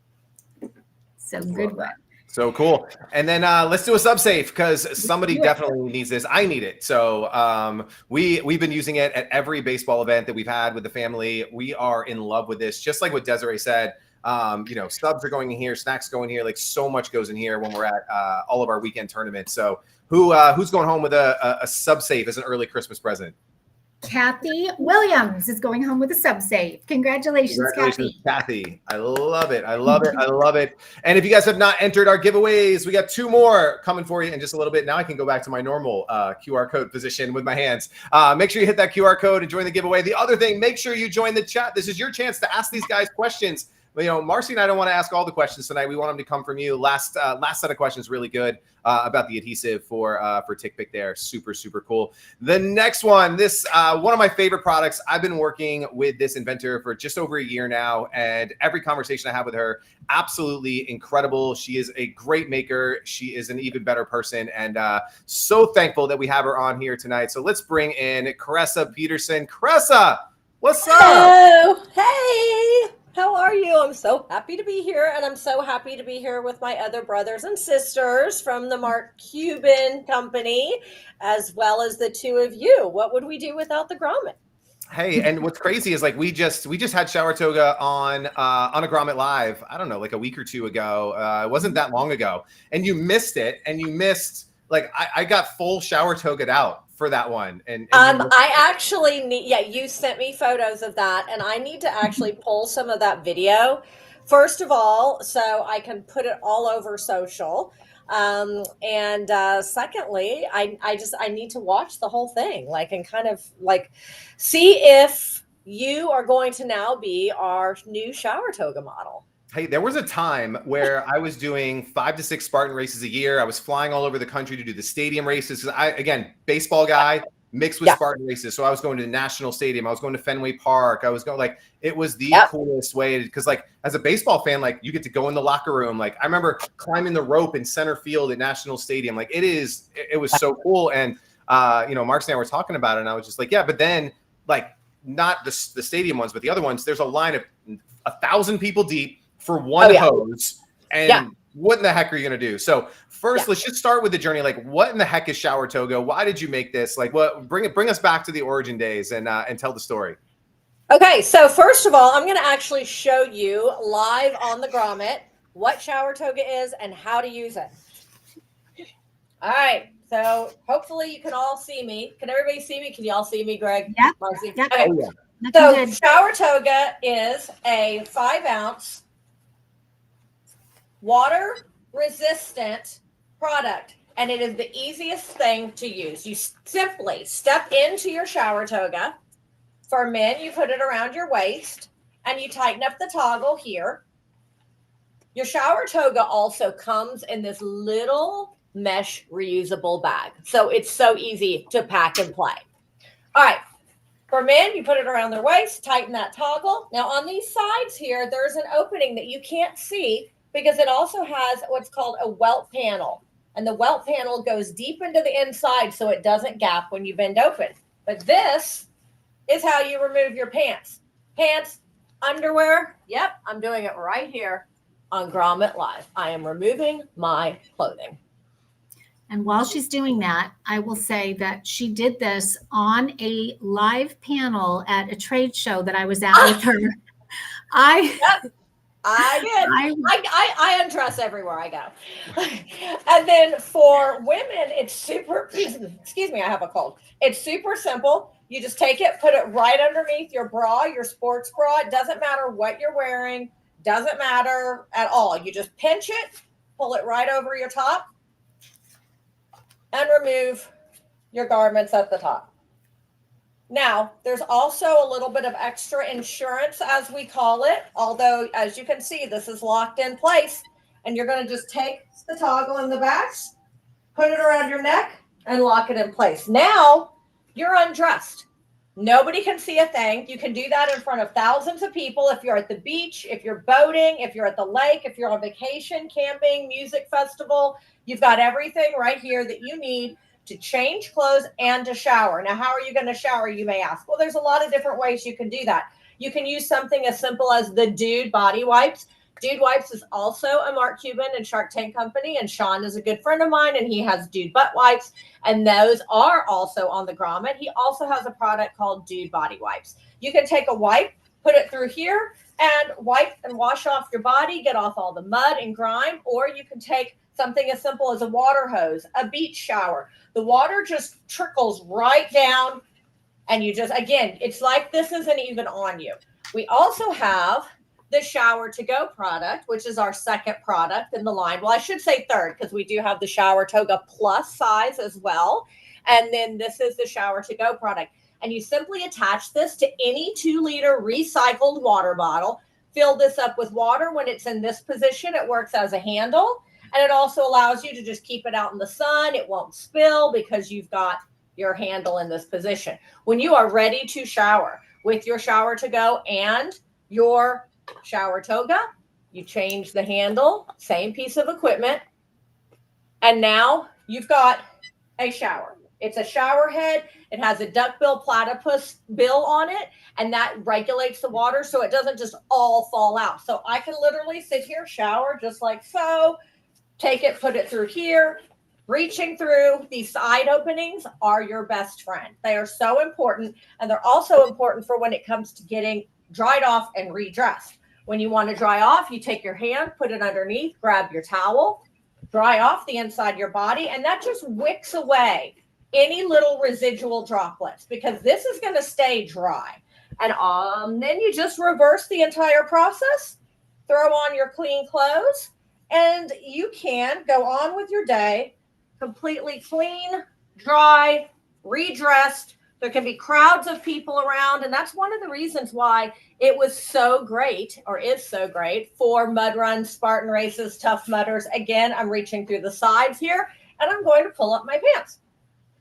So good one. So cool. And then let's do a sub safe because somebody definitely needs this. I need it. So we've been using it at every baseball event that we've had with the family. We are in love with this. Just like what Desiree said, subs are going in here, snacks go in here. Like so much goes in here when we're at all of our weekend tournaments. So who's going home with a sub safe as an early Christmas present? Kathy Williams is going home with a sub save. Congratulations, Kathy. I love it. I love it. I love it. And if you guys have not entered our giveaways, we got 2 more coming for you in just a little bit. Now I can go back to my normal QR code position with my hands. Make sure you hit that QR code and join the giveaway. The other thing, make sure you join the chat. This is your chance to ask these guys questions. Marcy and I don't want to ask all the questions tonight. We want them to come from you. Last set of questions, really good about the adhesive for TickPick there. Super, super cool. The next one, this one of my favorite products. I've been working with this inventor for just over a year now, and every conversation I have with her, absolutely incredible. She is a great maker. She is an even better person, and so thankful that we have her on here tonight. So let's bring in Cressa Peterson. Cressa, what's up? Hello. Hey. How are you? I'm so happy to be here, and I'm so happy to be here with my other brothers and sisters from the Mark Cuban company, as well as the two of you. What would we do without the Grommet? Hey, and what's crazy is like we just had Shower Toga on a Grommet Live, I don't know, like a week or two ago. It wasn't that long ago, and you missed it, and you missed like I got full Shower Toga'd out for that one. And I actually need, you sent me photos of that, and I need to actually pull some of that video, first of all, so I can put it all over social. And secondly, I need to watch the whole thing, like, and kind of like see if you are going to now be our new Shower Toga model. Hey, there was a time where I was doing 5 to 6 Spartan races a year. I was flying all over the country to do the stadium races. Again, baseball guy mixed with Spartan races. So I was going to the National Stadium. I was going to Fenway Park. I was going, like, it was the coolest way, because like as a baseball fan, like you get to go in the locker room. Like I remember climbing the rope in center field at National Stadium. Like it was so cool. And Mark and I were talking about it, and I was just like, yeah, but then like not the stadium ones, but the other ones, there's a line of 1,000 people deep for one hose, and what in the heck are you going to do? So first, let's just start with the journey. Like, what in the heck is Shower Toga? Why did you make this? Like, what bring us back to the origin days and tell the story. Okay, so first of all, I'm going to actually show you live on the Grommet what Shower Toga is and how to use it. All right, so hopefully you can all see me. Can everybody see me? Can you all see me, Greg? Yeah. Marcy? Yep. Okay. Oh, yeah. So Shower Toga is a 5-ounce water resistant product, and it is the easiest thing to use. You simply step into your Shower Toga. For men, you put it around your waist and you tighten up the toggle here. Your Shower Toga also comes in this little mesh reusable bag, so it's so easy to pack and play. All right, for men, you put it around their waist, tighten that toggle. Now on these sides here, there's an opening that you can't see, because it also has what's called a welt panel. And the welt panel goes deep into the inside so it doesn't gap when you bend open. But this is how you remove your pants. Pants, underwear. Yep, I'm doing it right here on Grommet Live. I am removing my clothing. And while she's doing that, I will say that she did this on a live panel at a trade show that I was at with her. I did. I undress everywhere I go. And then for women, it's super, excuse me, I have a cold. It's super simple. You just take it, put it right underneath your bra, your sports bra. It doesn't matter what you're wearing. Doesn't matter at all. You just pinch it, pull it right over your top, and remove your garments at the top. Now, there's also a little bit of extra insurance, as we call it, although, as you can see, this is locked in place. And you're going to just take the toggle in the back, put it around your neck, and lock it in place. Now, you're undressed. Nobody can see a thing. You can do that in front of thousands of people if you're at the beach, if you're boating, if you're at the lake, if you're on vacation, camping, music festival. You've got everything right here that you need to change clothes and to shower. Now, how are you going to shower, you may ask? Well, there's a lot of different ways you can do that. You can use something as simple as the Dude body wipes. Dude Wipes is also a Mark Cuban and Shark Tank company, and Sean is a good friend of mine, and he has Dude butt wipes, and those are also on the Grommet. He also has a product called Dude body wipes. You can take a wipe, put it through here, and wipe and wash off your body, get off all the mud and grime, or you can take something as simple as a water hose, a beach shower. The water just trickles right down, and you just, again, it's like this isn't even on you. We also have the Shower to Go product, which is our second product in the line. Well, I should say third, because we do have the Shower Toga Plus size as well. And then this is the Shower to Go product. And you simply attach this to any 2-liter recycled water bottle, fill this up with water. When it's in this position, it works as a handle. And it also allows you to just keep it out in the sun. It won't spill because you've got your handle in this position. When you are ready to shower with your shower to go and your shower toga, you change the handle, same piece of equipment. And now you've got a shower. It's a shower head. It has a duckbill platypus bill on it, and that regulates the water so it doesn't just all fall out. So I can literally sit here, shower just like so, take it, put it through here. Reaching through these side openings are your best friend. They are so important, and they're also important for when it comes to getting dried off and redressed. When you want to dry off, you take your hand, put it underneath, grab your towel, dry off the inside of your body, and that just wicks away any little residual droplets because this is going to stay dry. And then you just reverse the entire process, throw on your clean clothes, and you can go on with your day completely clean, dry, redressed. There can be crowds of people around, and that's one of the reasons why it was so great, or is so great, for mud runs, Spartan races, Tough Mudders. Again, I'm reaching through the sides here, and I'm going to pull up my pants.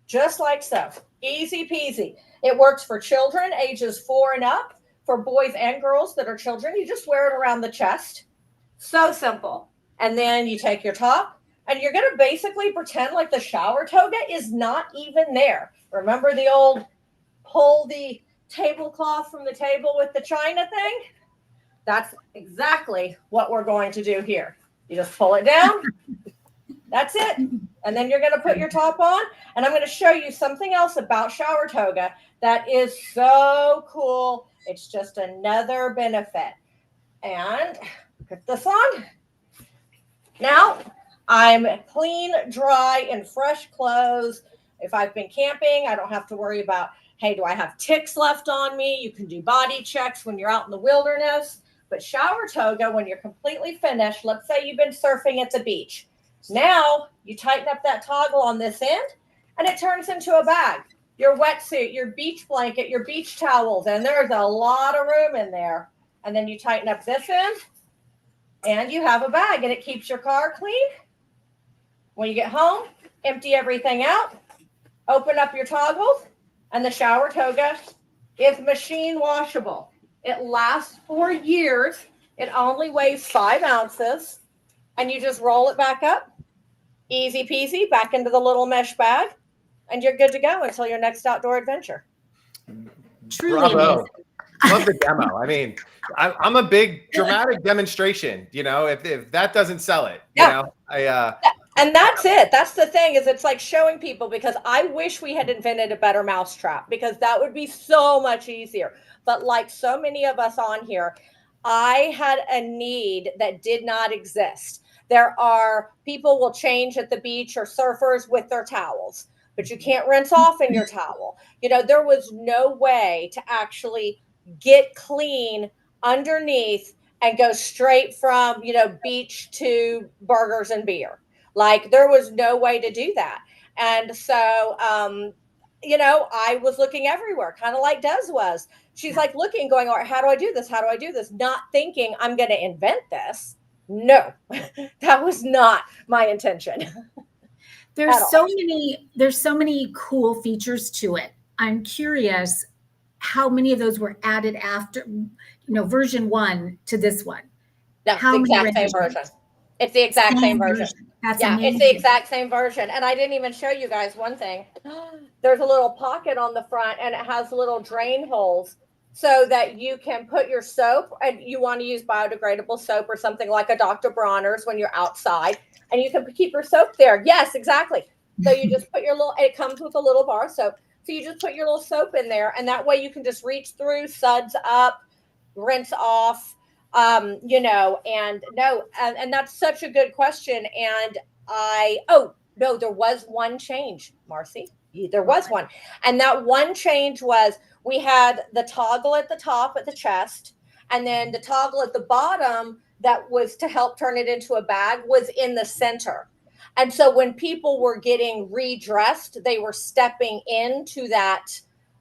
Just like so. Easy peasy. It works for children ages 4 and up, for boys and girls that are children. You just wear it around the chest. So simple. And then you take your top, and you're going to basically pretend like the shower toga is not even there. Remember the old pull the tablecloth from the table with the china thing? That's exactly what we're going to do here. You just pull it down. That's it. And then you're going to put your top on. And I'm going to show you something else about shower toga that is so cool. It's just another benefit. And put this on. Now I'm clean, dry, and fresh clothes. If I've been camping, I don't have to worry about, hey, do I have ticks left on me? You can do body checks when you're out in the wilderness. But shower toga, when you're completely finished, let's say you've been surfing at the beach. Now you tighten up that toggle on this end, and it turns into a bag. Your wetsuit, your beach blanket, your beach towels, and there's a lot of room in there. And then you tighten up this end, and you have a bag, and it keeps your car clean. When you get home, empty everything out, open up your toggles, and the shower toga is machine washable. It lasts for years. It only weighs 5 ounces, and you just roll it back up. Easy peasy, back into the little mesh bag, and you're good to go until your next outdoor adventure. Truly Bravo. amazing. Love the demo. I mean, I'm a big dramatic demonstration. You know, if that doesn't sell it, Yeah. you know, And that's it. That's the thing, is it's like showing people, because I wish we had invented a better mousetrap, because that would be so much easier. But like so many of us on here, I had a need that did not exist. There are people will change at the beach, or surfers with their towels, but you can't rinse off in your towel. You know, there was no way to actually get clean underneath and go straight from, you know, beach to burgers and beer. Like, there was no way to do that. And so, you know, I was looking everywhere, kind of like Des was. She's like looking, going, all right, how do I do this? How do I do this? Not thinking I'm going to invent this. No, that was not my intention. There's so many cool features to it. I'm curious how many of those were added after, you know, version 1 to this one. No, How the many exact same version. It's the exact same version. That's yeah, amazing. it's the exact same version. And I didn't even show you guys one thing. There's a little pocket on the front, and it has little drain holes so that you can put your soap, and you want to use biodegradable soap or something like a Dr. Bronner's when you're outside, and you can keep your soap there. Yes, exactly. So you just put your little, it comes with a little bar of soap. So you just put your little soap in there, and that way you can just reach through, suds up, rinse off. You know, and no, and that's such a good question. And no, there was one change, Marcy. There was one. And that one change was, we had the toggle at the top at the chest, and then the toggle at the bottom that was to help turn it into a bag was in the center. And so when people were getting redressed, they were stepping into that,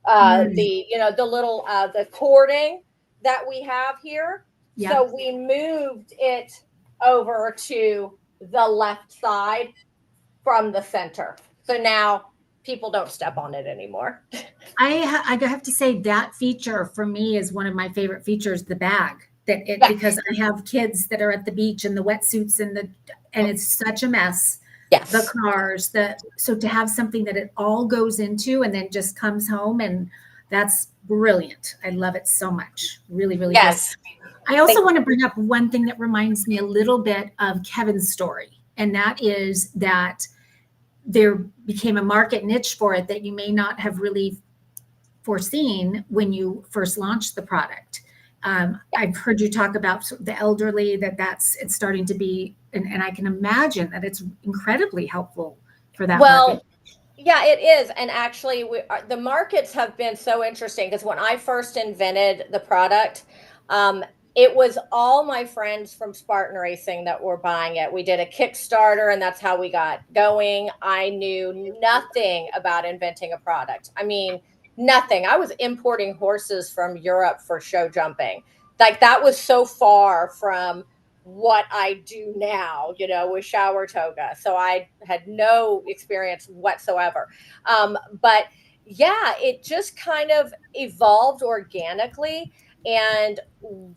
the little, the cording that we have here. Yeah. So we moved it over to the left side from the center. So now people don't step on it anymore. I have to say that feature for me is one of my favorite features, the bag. Yeah. Because I have kids that are at the beach in the wetsuits and it's such a mess. Yes. The cars, so to have something that it all goes into and then just comes home, and that's brilliant. I love it so much. Really, really Yes. good. I also want to bring up one thing that reminds me a little bit of Kevin's story, and that is that there became a market niche for it that you may not have really foreseen when you first launched the product. I've heard you talk about the elderly, it's starting to be, and I can imagine that it's incredibly helpful for that market. Yeah, it is. And actually, the markets have been so interesting because when I first invented the product, it was all my friends from Spartan Racing that were buying it. We did a Kickstarter, and that's how we got going. I knew nothing about inventing a product. I mean, nothing. I was importing horses from Europe for show jumping. Like, that was so far from what I do now, with Shower Toga. So I had no experience whatsoever. But yeah, it just kind of evolved organically. And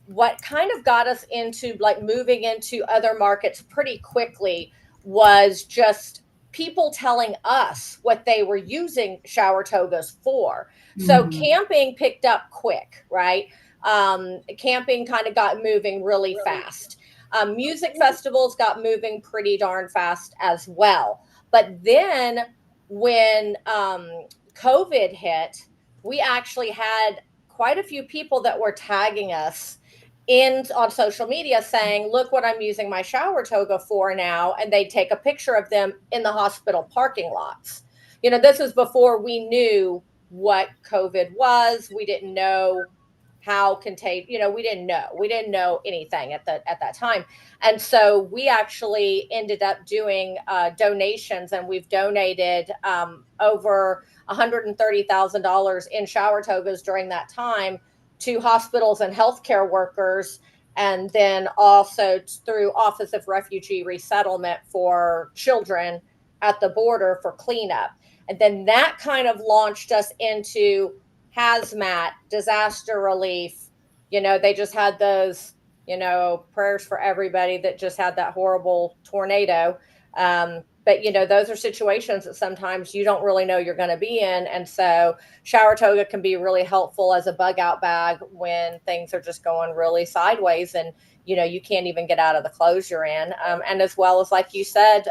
what kind of got us into like moving into other markets pretty quickly was just people telling us what they were using shower togas for. So camping picked up quick, right? Camping kind of got moving really fast. Music festivals got moving pretty darn fast as well. But then when COVID hit, we actually had quite a few people that were tagging us on social media saying, look what I'm using my shower toga for now. And they take a picture of them in the hospital parking lots. This is before we knew what COVID was. We didn't know how contagious, we didn't know anything at that time. And so we actually ended up doing donations, and we've donated over $130,000 in shower togas during that time to hospitals and healthcare workers, and then also through Office of Refugee Resettlement for children at the border for cleanup. And then that kind of launched us into hazmat, disaster relief. They just had those, prayers for everybody that just had that horrible tornado. But, those are situations that sometimes you don't really know you're going to be in. And so shower toga can be really helpful as a bug out bag when things are just going really sideways and, you can't even get out of the clothes you're in. And as well as, like you said,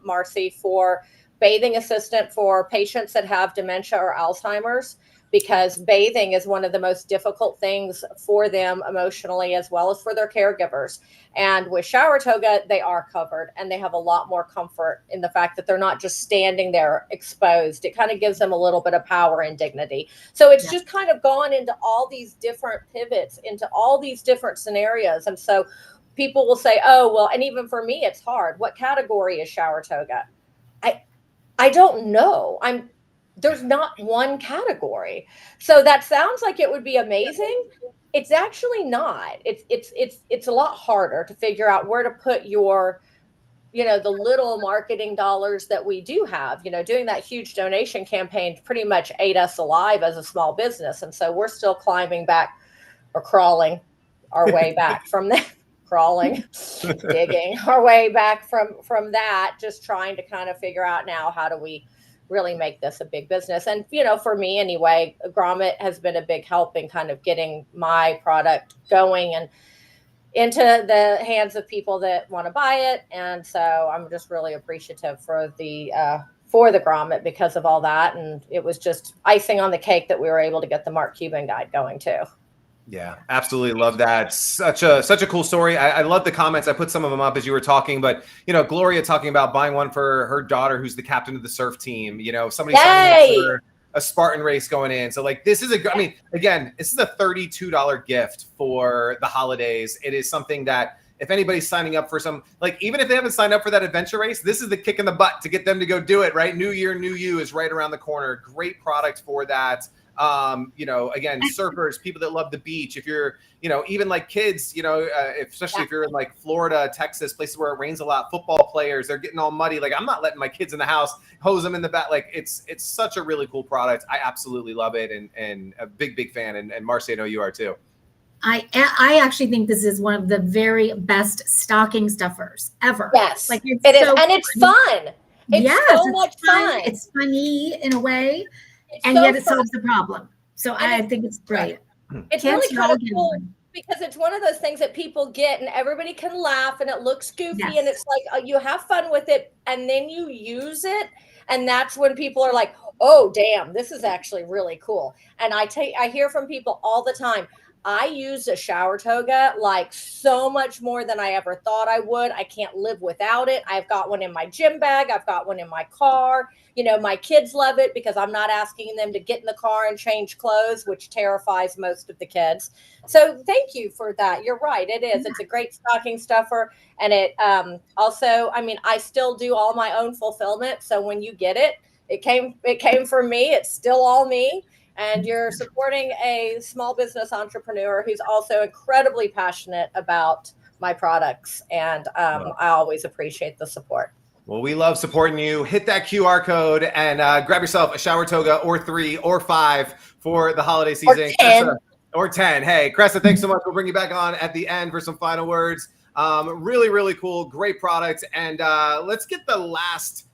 Marcy, for bathing assistant for patients that have dementia or Alzheimer's, because bathing is one of the most difficult things for them emotionally as well as for their caregivers. And with shower toga, they are covered and they have a lot more comfort in the fact that they're not just standing there exposed. It kind of gives them a little bit of power and dignity. So it's just kind of gone into all these different pivots, into all these different scenarios. And so people will say, oh, well, and even for me, it's hard. What category is shower toga? I don't know. There's not one category. So that sounds like it would be amazing. It's actually not. It's a lot harder to figure out where to put your, the little marketing dollars that we do have. Doing that huge donation campaign pretty much ate us alive as a small business. And so we're still climbing back or crawling our way back from that. Digging our way back from that, just trying to kind of figure out now, how do we really make this a big business? And, for me anyway, Grommet has been a big help in kind of getting my product going and into the hands of people that want to buy it. And so I'm just really appreciative for the Grommet because of all that. And it was just icing on the cake that we were able to get the Mark Cuban guide going too. Yeah, absolutely love that. Such a cool story. I love the comments. I put some of them up as you were talking, but Gloria talking about buying one for her daughter, who's the captain of the surf team. Somebody signing up for a Spartan race going in. So like, this is again, this is a $32 gift for the holidays. It is something that if anybody's signing up for even if they haven't signed up for that adventure race, this is the kick in the butt to get them to go do it, right? New year, new you is right around the corner. Great product for that. Again, surfers, people that love the beach. If you're, even like kids, especially if you're in like Florida, Texas, places where it rains a lot, football players, they're getting all muddy. Like, I'm not letting my kids in the house, hose them in the back. Like, it's such a really cool product. I absolutely love it, and a big fan. And Marcy, I know you are too. I actually think this is one of the very best stocking stuffers ever. Yes, like it is, and it's fun. It's so much fun. It's funny in a way, it's and so yet it fun. solves the problem. So I think it's great. It's Can't really kind of get cool one. because it's one of those things that people get and everybody can laugh and it looks goofy Yes. and it's like you have fun with it and then you use it, and that's when people are like, oh damn, this is actually really cool. And I hear from people all the time, I use a shower toga like so much more than I ever thought I would. I can't live without it. I've got one in my gym bag. I've got one in my car. My kids love it because I'm not asking them to get in the car and change clothes, which terrifies most of the kids. So thank you for that. You're right. It is. It's a great stocking stuffer. And it also, I still do all my own fulfillment. So when you get it, it came from me. It's still all me. And you're supporting a small business entrepreneur who's also incredibly passionate about my products. And I always appreciate the support. Well, we love supporting you. Hit that QR code and grab yourself a shower toga or 3 or 5 for the holiday season. Or 10. Or 10. Hey, Cressa, thanks so much. We'll bring you back on at the end for some final words. Really, really cool. Great product. And let's get the last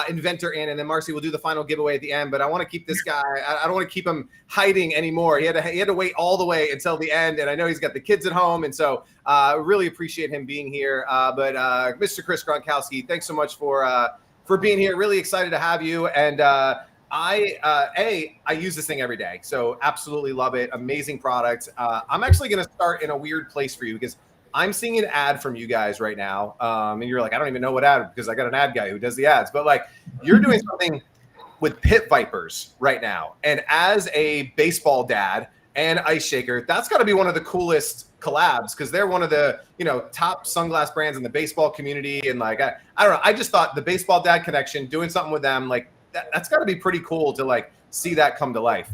inventor in, and then Marcy will do the final giveaway at the end. But I want to keep this guy. I don't want to keep him hiding anymore. He had to wait all the way until the end, and I know he's got the kids at home, and so really appreciate him being here. But Mr. Chris Gronkowski, thanks so much for being here. Really excited to have you. And I use this thing every day, so absolutely love it. Amazing product. I'm actually going to start in a weird place for you because I'm seeing an ad from you guys right now. And you're like, I don't even know what ad, because I got an ad guy who does the ads, but like you're doing something with pit vipers right now. And as a baseball dad and ice shaker, that's got to be one of the coolest collabs, because they're one of the, top sunglass brands in the baseball community. And like, I don't know. I just thought the baseball dad connection, doing something with them, like that's got to be pretty cool to like see that come to life.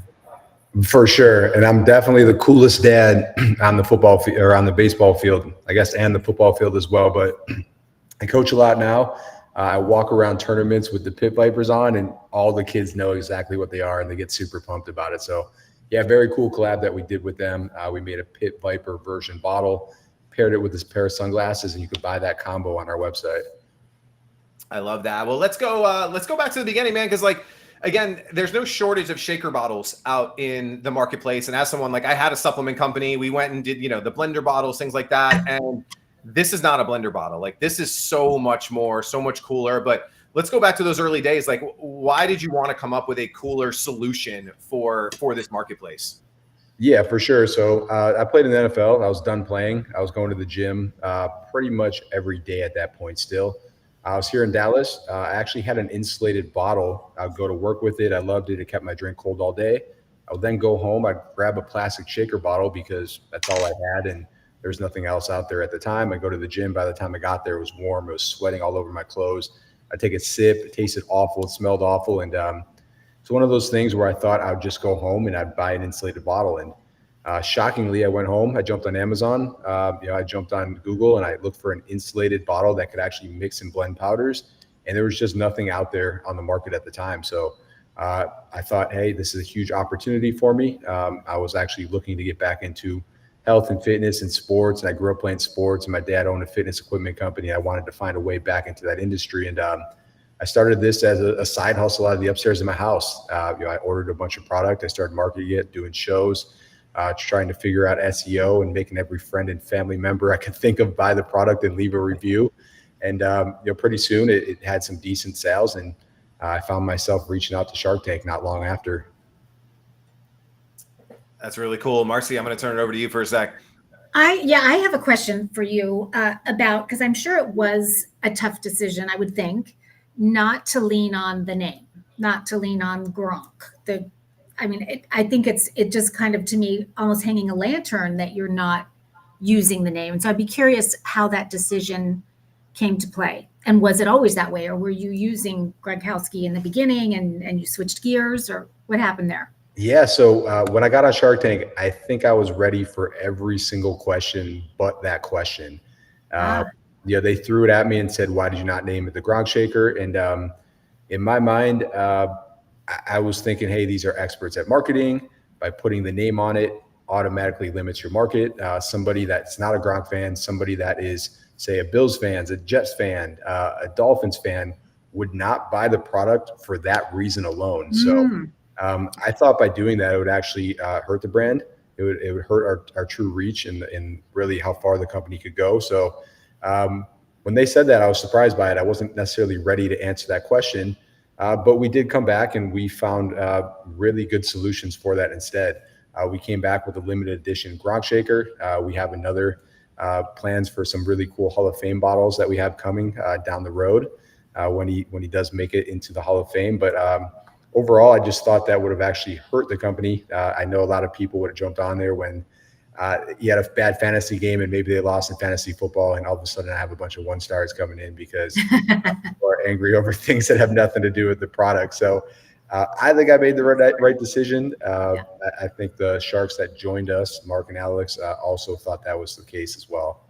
For sure. And I'm definitely the coolest dad on the football field, or on the baseball field, I guess, and the football field as well. But I coach a lot now. I walk around tournaments with the pit vipers on, and all the kids know exactly what they are and they get super pumped about it. So yeah, very cool collab that we did with them. We made a pit viper version bottle, paired it with this pair of sunglasses, and you could buy that combo on our website. I love that. Well, let's go back to the beginning, man. Cause like, again, there's no shortage of shaker bottles out in the marketplace. And as someone, like, I had a supplement company, we went and did, the blender bottles, things like that. And this is not a blender bottle. Like, this is so much more, so much cooler. But let's go back to those early days. Like, why did you want to come up with a cooler solution for this marketplace? Yeah, for sure. So I played in the NFL. I was done playing. I was going to the gym pretty much every day at that point still. I was here in Dallas. I actually had an insulated bottle. I would go to work with it. I loved it. It kept my drink cold all day. I would then go home. I'd grab a plastic shaker bottle because that's all I had, and there's nothing else out there at the time. I'd go to the gym. By the time I got there, it was warm. It was sweating all over my clothes. I'd take a sip. It tasted awful. It smelled awful. And it's one of those things where I thought I would just go home and I'd buy an insulated bottle. And shockingly, I went home. I jumped on Amazon. I jumped on Google and I looked for an insulated bottle that could actually mix and blend powders. And there was just nothing out there on the market at the time. So I thought, hey, this is a huge opportunity for me. I was actually looking to get back into health and fitness and sports. And I grew up playing sports, and my dad owned a fitness equipment company. I wanted to find a way back into that industry. And I started this as a side hustle out of the upstairs of my house. I ordered a bunch of product. I started marketing it, doing shows. Trying to figure out SEO and making every friend and family member I could think of buy the product and leave a review. And pretty soon it had some decent sales, and I found myself reaching out to Shark Tank not long after. That's really cool. Marcy, I'm going to turn it over to you for a sec. I have a question for you about, because I'm sure it was a tough decision, I would think, not to lean on the name, not to lean on Gronk. I think it just kind of, to me, almost hanging a lantern that you're not using the name. And so I'd be curious how that decision came to play. And was it always that way? Or were you using Gronkowski in the beginning and you switched gears, or what happened there? Yeah. So when I got on Shark Tank, I think I was ready for every single question but that question. Uh, they threw it at me and said, "Why did you not name it the Gronk Shaker?" And in my mind, I was thinking, hey, these are experts at marketing. By putting the name on it, automatically limits your market. Somebody that's not a Gronk fan, somebody that is, say, a Bills fan, a Jets fan, a Dolphins fan, would not buy the product for that reason alone. So I thought by doing that, it would actually hurt the brand. It would hurt our true reach and really how far the company could go. So when they said that, I was surprised by it. I wasn't necessarily ready to answer that question. But we did come back and we found really good solutions for that instead. We came back with a limited edition Gronk Shaker. We have another plans for some really cool Hall of Fame bottles that we have coming down the road when he does make it into the Hall of Fame. But overall, I just thought that would have actually hurt the company. I know a lot of people would have jumped on there when you had a bad fantasy game and maybe they lost in fantasy football, and all of a sudden I have a bunch of 1-stars coming in because people are angry over things that have nothing to do with the product. So I think I made the right decision. I think the Sharks that joined us, Mark and Alex, also thought that was the case as well.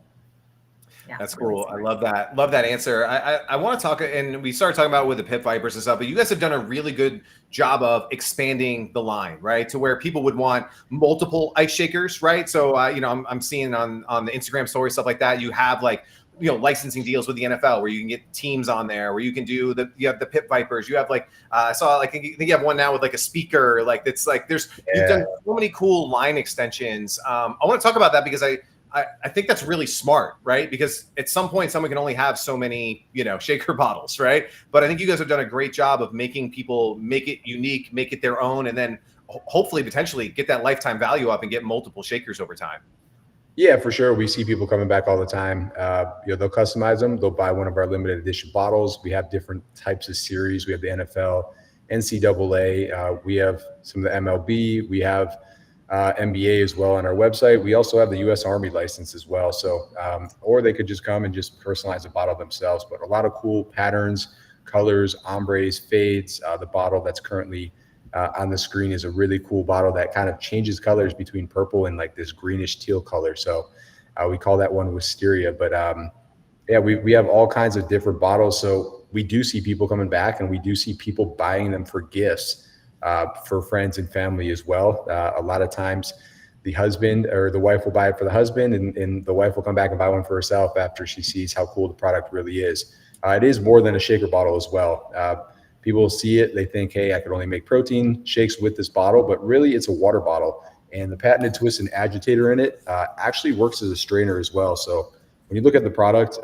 Yeah, that's cool. I love that. Love that answer. I want to talk, and we started talking about with the Pit Vipers and stuff, but you guys have done a really good job of expanding the line, right? To where people would want multiple ice shakers, right? So, I'm seeing on the Instagram story, stuff like that. You have licensing deals with the NFL where you can get teams on there, where you can do you have the Pit Vipers. You have I saw I think you have one now with a speaker, you've done so many cool line extensions. I want to talk about that because I think that's really smart, right? Because at some point, someone can only have so many, shaker bottles, right? But I think you guys have done a great job of making people make it unique, make it their own, and then hopefully, potentially get that lifetime value up and get multiple shakers over time. Yeah, for sure. We see people coming back all the time. They'll customize them. They'll buy one of our limited edition bottles. We have different types of series. We have the NFL, NCAA. We have some of the MLB. We have NBA as well on our website. We also have the U.S. Army license as well. So, or they could just come and just personalize a bottle themselves. But a lot of cool patterns, colors, ombres, fades. The bottle that's currently on the screen is a really cool bottle that kind of changes colors between purple and this greenish teal color. So we call that one Wisteria. But we have all kinds of different bottles. So we do see people coming back, and we do see people buying them for gifts. For friends and family as well. A lot of times the husband or the wife will buy it for the husband, and the wife will come back and buy one for herself after she sees how cool the product really is. It is more than a shaker bottle as well. People see it, they think, hey, I could only make protein shakes with this bottle, but really it's a water bottle. And the patented twist and agitator in it actually works as a strainer as well. So when you look at the product,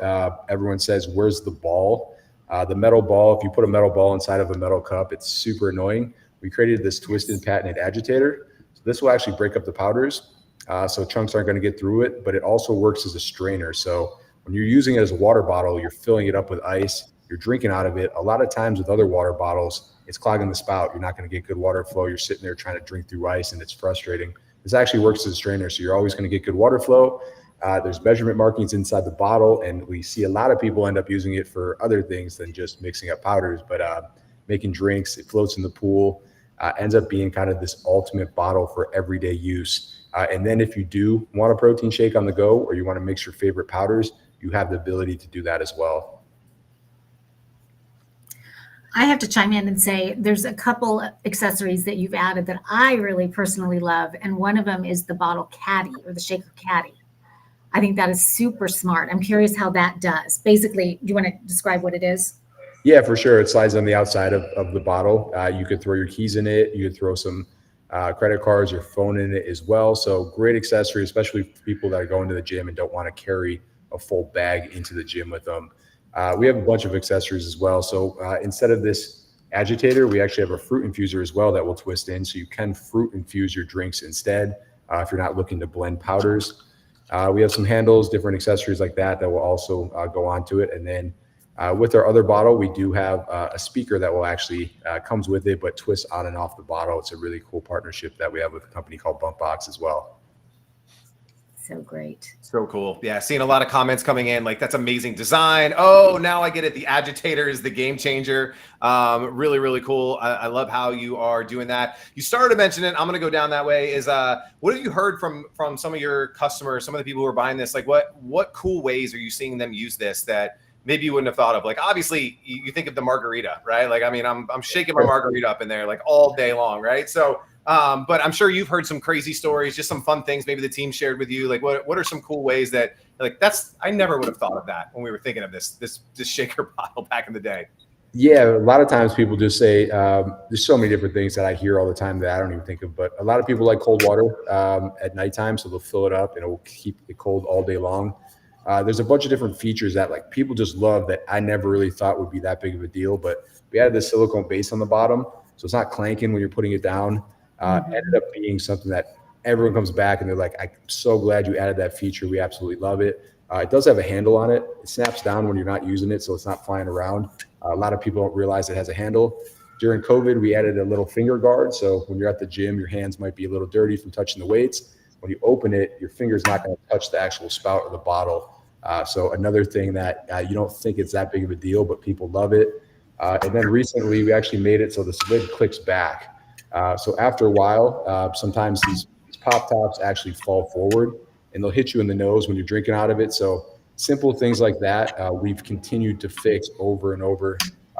everyone says, where's the ball? The metal ball, if you put a metal ball inside of a metal cup, it's super annoying. We created this twisted patented agitator. So this will actually break up the powders. So chunks aren't going to get through it, but it also works as a strainer. So when you're using it as a water bottle, you're filling it up with ice, you're drinking out of it. A lot of times with other water bottles, it's clogging the spout. You're not going to get good water flow. You're sitting there trying to drink through ice, and it's frustrating. This actually works as a strainer. So you're always going to get good water flow. There's measurement markings inside the bottle, and we see a lot of people end up using it for other things than just mixing up powders, but making drinks. It floats in the pool. Ends up being kind of this ultimate bottle for everyday use. And then if you do want a protein shake on the go, or you want to mix your favorite powders, you have the ability to do that as well. I have to chime in and say there's a couple accessories that you've added that I really personally love. And one of them is the bottle caddy, or the shaker caddy. I think that is super smart. I'm curious how that does. Basically, do you want to describe what it is? Yeah, for sure. It slides on the outside of the bottle. You could throw your keys in it. You could throw some credit cards, your phone in it as well. So great accessory, especially for people that are going to the gym and don't want to carry a full bag into the gym with them. We have a bunch of accessories as well. So instead of this agitator, we actually have a fruit infuser as well that will twist in. So you can fruit infuse your drinks instead if you're not looking to blend powders. We have some handles, different accessories like that will also go onto it. And then with our other bottle, we do have a speaker that will actually comes with it, but twists on and off the bottle. It's a really cool partnership that we have with a company called Bump Box as well. So great. So cool. Yeah, seeing a lot of comments coming in like, that's amazing design. Oh, now I get it. The agitator is the game changer. Really, really cool. I love how you are doing that. You started to mention it. I'm going to go down that way is what have you heard from some of your customers, some of the people who are buying this? Like what cool ways are you seeing them use this that maybe you wouldn't have thought of? Like, obviously you think of the margarita, right? Like, I mean, I'm shaking my margarita up in there like all day long, right? So but I'm sure you've heard some crazy stories, just some fun things maybe the team shared with you. Like what are some cool ways that like I never would have thought of that when we were thinking of this shaker bottle back in the day. Yeah, a lot of times people just say there's so many different things that I hear all the time that I don't even think of. But a lot of people like cold water at nighttime, so they'll fill it up and it will keep it cold all day long. There's a bunch of different features that like people just love that I never really thought would be that big of a deal. But we added the silicone base on the bottom, so it's not clanking when you're putting it down. Ended up being something that everyone comes back and they're like, I'm so glad you added that feature. We absolutely love it. It does have a handle on it. It snaps down when you're not using it, so it's not flying around. A lot of people don't realize it has a handle. During COVID, we added a little finger guard. So when you're at the gym, your hands might be a little dirty from touching the weights. When you open it, your finger's not going to touch the actual spout of the bottle. So another thing that you don't think it's that big of a deal, but people love it. And then recently, we actually made it so the lid clicks back. So after a while, sometimes these pop tops actually fall forward and they'll hit you in the nose when you're drinking out of it. So simple things like that, we've continued to fix over and over.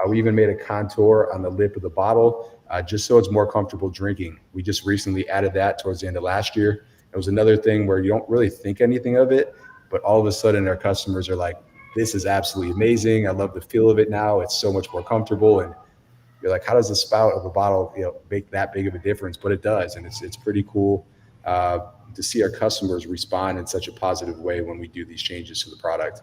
We even made a contour on the lip of the bottle just so it's more comfortable drinking. We just recently added that towards the end of last year. It was another thing where you don't really think anything of it, but all of a sudden our customers are like, this is absolutely amazing. I love the feel of it now. It's so much more comfortable. And you're like, how does the spout of a bottle, make that big of a difference? But it does, and it's pretty cool to see our customers respond in such a positive way when we do these changes to the product.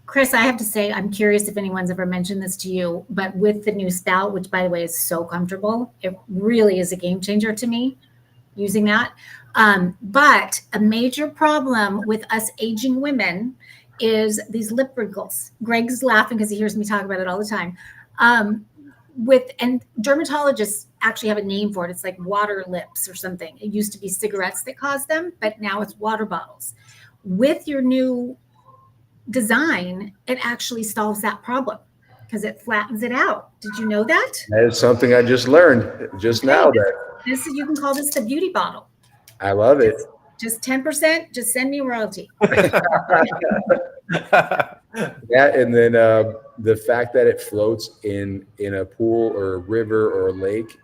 Chris, I have to say, I'm curious if anyone's ever mentioned this to you, but with the new spout, which by the way is so comfortable, it really is a game changer to me using that. But a major problem with us aging women is these lip wrinkles. Greg's laughing because he hears me talk about it all the time. And dermatologists actually have a name for it. It's like water lips or something. It used to be cigarettes that caused them, but now it's water bottles. With your new design, it actually solves that problem because it flattens it out. Did you know that? That is something I just learned just now. You can call this the beauty bottle. I love it. Just 10%. Just send me royalty. Yeah, and then the fact that it floats in a pool or a river or a lake,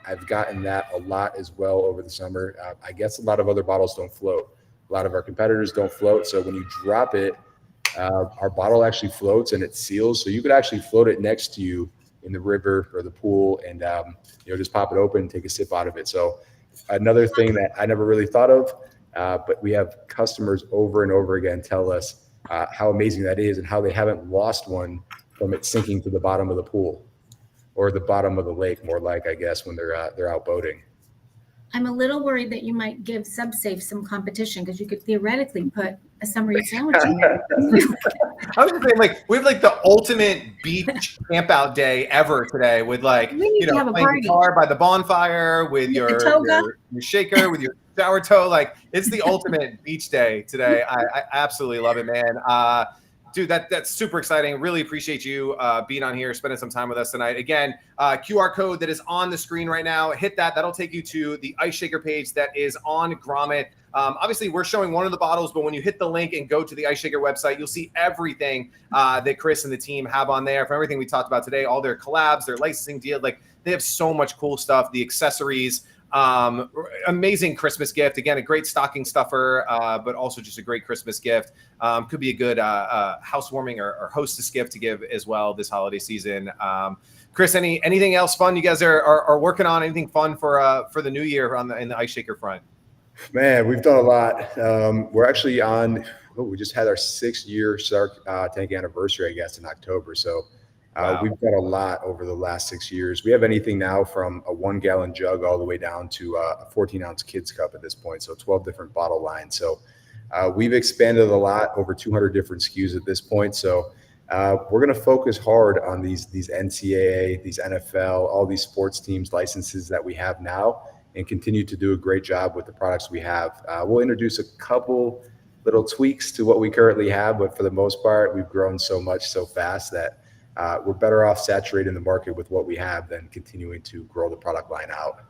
I've gotten that a lot as well over the summer. I guess a lot of other bottles don't float. A lot of our competitors don't float. So when you drop it, our bottle actually floats and it seals. So you could actually float it next to you in the river or the pool and just pop it open and take a sip out of it. So another thing that I never really thought of, but we have customers over and over again tell us how amazing that is and how they haven't lost one from it sinking to the bottom of the pool or the bottom of the lake, more like, I guess, when they're out boating. I'm a little worried that you might give SubSafe some competition because you could theoretically put a summery sandwich in there. I was just saying, like, we have like the ultimate beach camp out day ever today with like, playing guitar by the bonfire with your shaker, with your shower toe. Like, it's the ultimate beach day today. I absolutely love it, man. Dude, that's super exciting. Really appreciate you being on here, spending some time with us tonight. Again, QR code that is on the screen right now. Hit that. That'll take you to the Ice Shaker page that is on Grommet. Obviously, we're showing one of the bottles, but when you hit the link and go to the Ice Shaker website, you'll see everything that Chris and the team have on there. For everything we talked about today, all their collabs, their licensing deal. Like, they have so much cool stuff. The accessories. Amazing Christmas gift. Again, a great stocking stuffer, but also just a great Christmas gift. Could be a good housewarming or hostess gift to give as well this holiday season. Chris, anything else fun you guys are working on? Anything fun for the new year in the Ice Shaker front? Man, we've done a lot. We're actually we just had our 6-year Shark Tank anniversary, I guess, in October. So wow. We've got a lot over the last 6 years. We have anything now from a 1-gallon jug all the way down to a 14-ounce kids cup at this point. So 12 different bottle lines. So we've expanded a lot, over 200 different SKUs at this point. So we're going to focus hard on these NCAA, these NFL, all these sports teams licenses that we have now. and continue to do a great job with the products we have. We'll introduce a couple little tweaks to what we currently have, but for the most part, we've grown so much so fast that we're better off saturating the market with what we have than continuing to grow the product line out.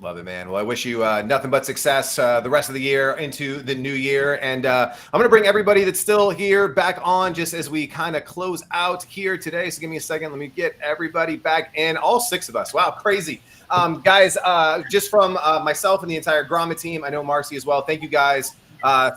Love it, man. Well, I wish you nothing but success the rest of the year into the new year. And I'm going to bring everybody that's still here back on just as we kind of close out here today. So give me a second. Let me get everybody back in, all 6 of us. Wow, crazy. Guys, just from myself and the entire Grommet team, I know Marcy as well. Thank you guys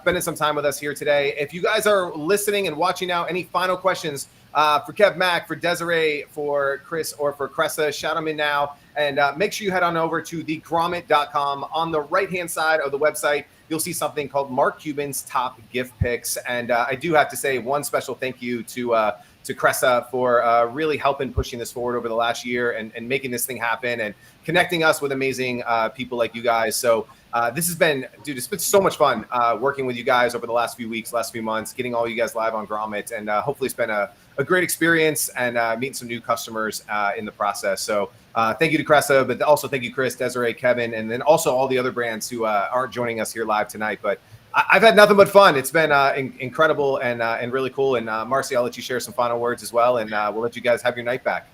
spending some time with us here today. If you guys are listening and watching now, any final questions for Kev Mack, for Desiree, for Chris, or for Cressa, shout them in now. And make sure you head on over to thegrommet.com. On the right-hand side of the website, you'll see something called Mark Cuban's Top Gift Picks. And I do have to say one special thank you to Cressa for really helping pushing this forward over the last year and making this thing happen and connecting us with amazing people like you guys. So this has been, dude, it's been so much fun working with you guys over the last few weeks, last few months, getting all you guys live on Grommet. And hopefully it's been a great experience and meeting some new customers in the process. So thank you to Cressa, but also thank you, Chris, Desiree, Kevin, and then also all the other brands who aren't joining us here live tonight. But I've had nothing but fun. It's been incredible and really cool. And Marcy, I'll let you share some final words as well, and we'll let you guys have your night back.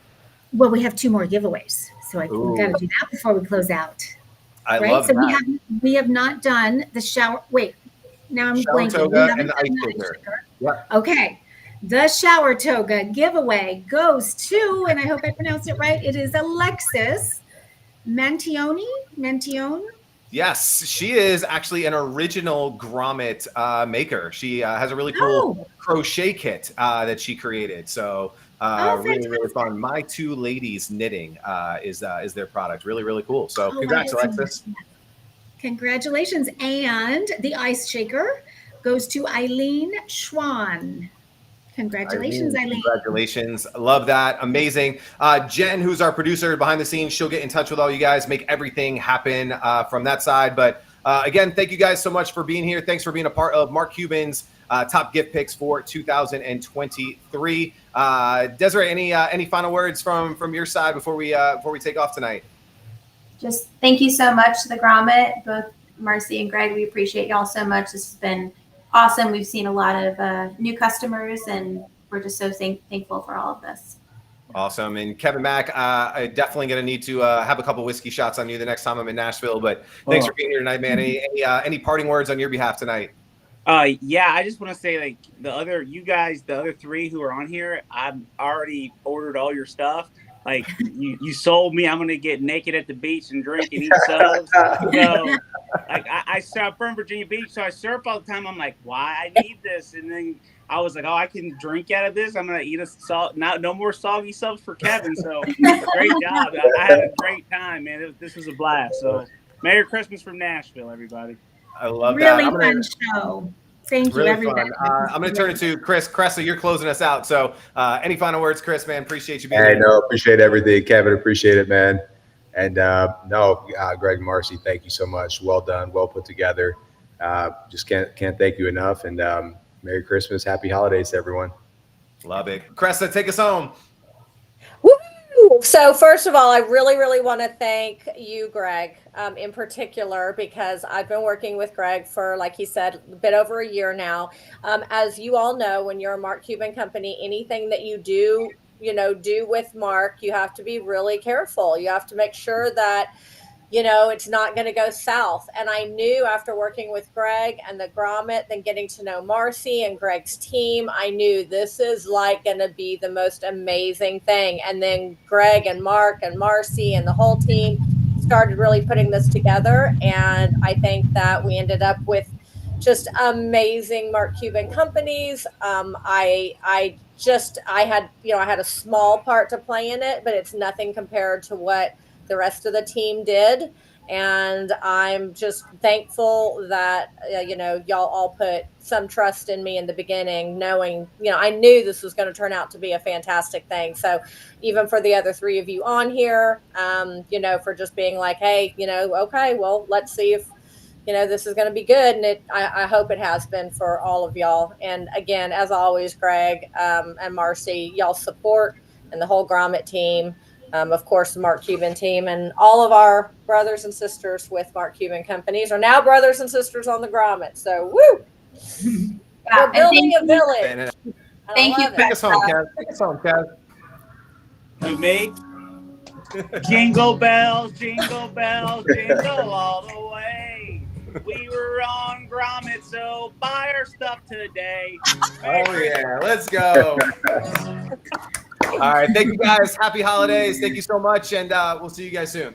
Well, we have 2 more giveaways, so we've got to do that before we close out. I love that. We have not done the shower. Wait, now I'm shower blanking. toga and the ice shaker. Yeah. Okay. The shower toga giveaway goes to, and I hope I pronounced it right, it is Alexis Mantione. Yes, she is actually an original grommet maker. She has a really cool crochet kit that she created. So really fun. My Two Ladies Knitting is their product. Really, really cool. So congrats, Alexis. Congratulations. And the ice shaker goes to Eileen Schwan. Congratulations, Eileen. Congratulations. Love that. Amazing. Jen, who's our producer behind the scenes, she'll get in touch with all you guys, make everything happen from that side. But again, thank you guys so much for being here. Thanks for being a part of Mark Cuban's top gift picks for 2023. Desiree, any final words from your side before we take off tonight? Just thank you so much to the Grommet, both Marcy and Greg. We appreciate y'all so much. This has been awesome. We've seen a lot of new customers, and we're just so thankful for all of this. Awesome. And Kevin Mack, I definitely going to need to have a couple whiskey shots on you the next time I'm in Nashville. But thanks for being here tonight, man. Any parting words on your behalf tonight? Yeah, I just want to say, like, the other 3 who are on here, I've already ordered all your stuff. Like, you sold me. I'm going to get naked at the beach and drink and eat subs. So, like, I surf from Virginia Beach, so I surf all the time. I'm like, why I need this? And then I was like, I can drink out of this. I'm going to eat no more soggy subs for Kevin. So, great job. I had a great time, man. This was a blast. So, Merry Christmas from Nashville, everybody. I love that. Really fun show. Thank you, everybody. I'm going to turn it to Chris. Cressa, you're closing us out. So any final words, Chris, man? Appreciate you being here. No, appreciate everything. Kevin, appreciate it, man. And Greg and Marcy, thank you so much. Well done. Well put together. Just can't thank you enough. And Merry Christmas. Happy holidays to everyone. Love it. Cressa, take us home. Woo! So first of all, I really, really want to thank you, Greg, in particular, because I've been working with Greg for, like he said, a bit over a year now. As you all know, when you're a Mark Cuban company, anything that you do with Mark, you have to be really careful. You have to make sure that, it's not going to go south. And I knew after working with Greg and the Grommet, then getting to know Marcy and Greg's team, I knew this is like going to be the most amazing thing. And then Greg and Mark and Marcy and the whole team started really putting this together. And I think that we ended up with just amazing Mark Cuban companies. I had a small part to play in it, but it's nothing compared to what the rest of the team did. And I'm just thankful that, y'all all put some trust in me in the beginning, knowing, I knew this was going to turn out to be a fantastic thing. So even for the other 3 of you on here, for just being like, hey, okay, well, let's see if, this is going to be good. And I hope it has been for all of y'all. And again, as always, Greg and Marcy, y'all support and the whole Grommet team. Of course, the Mark Cuban team and all of our brothers and sisters with Mark Cuban companies are now brothers and sisters on the Grommet. So, woo! Wow. We're building a village. And, Thank you, take us home, Kev. Take us home, Kev. Who, me? Jingle bells, jingle all the way. We were on Grommet, so buy our stuff today. Oh yeah, let's go. All right, thank you guys. Happy holidays. Thank you so much, and we'll see you guys soon.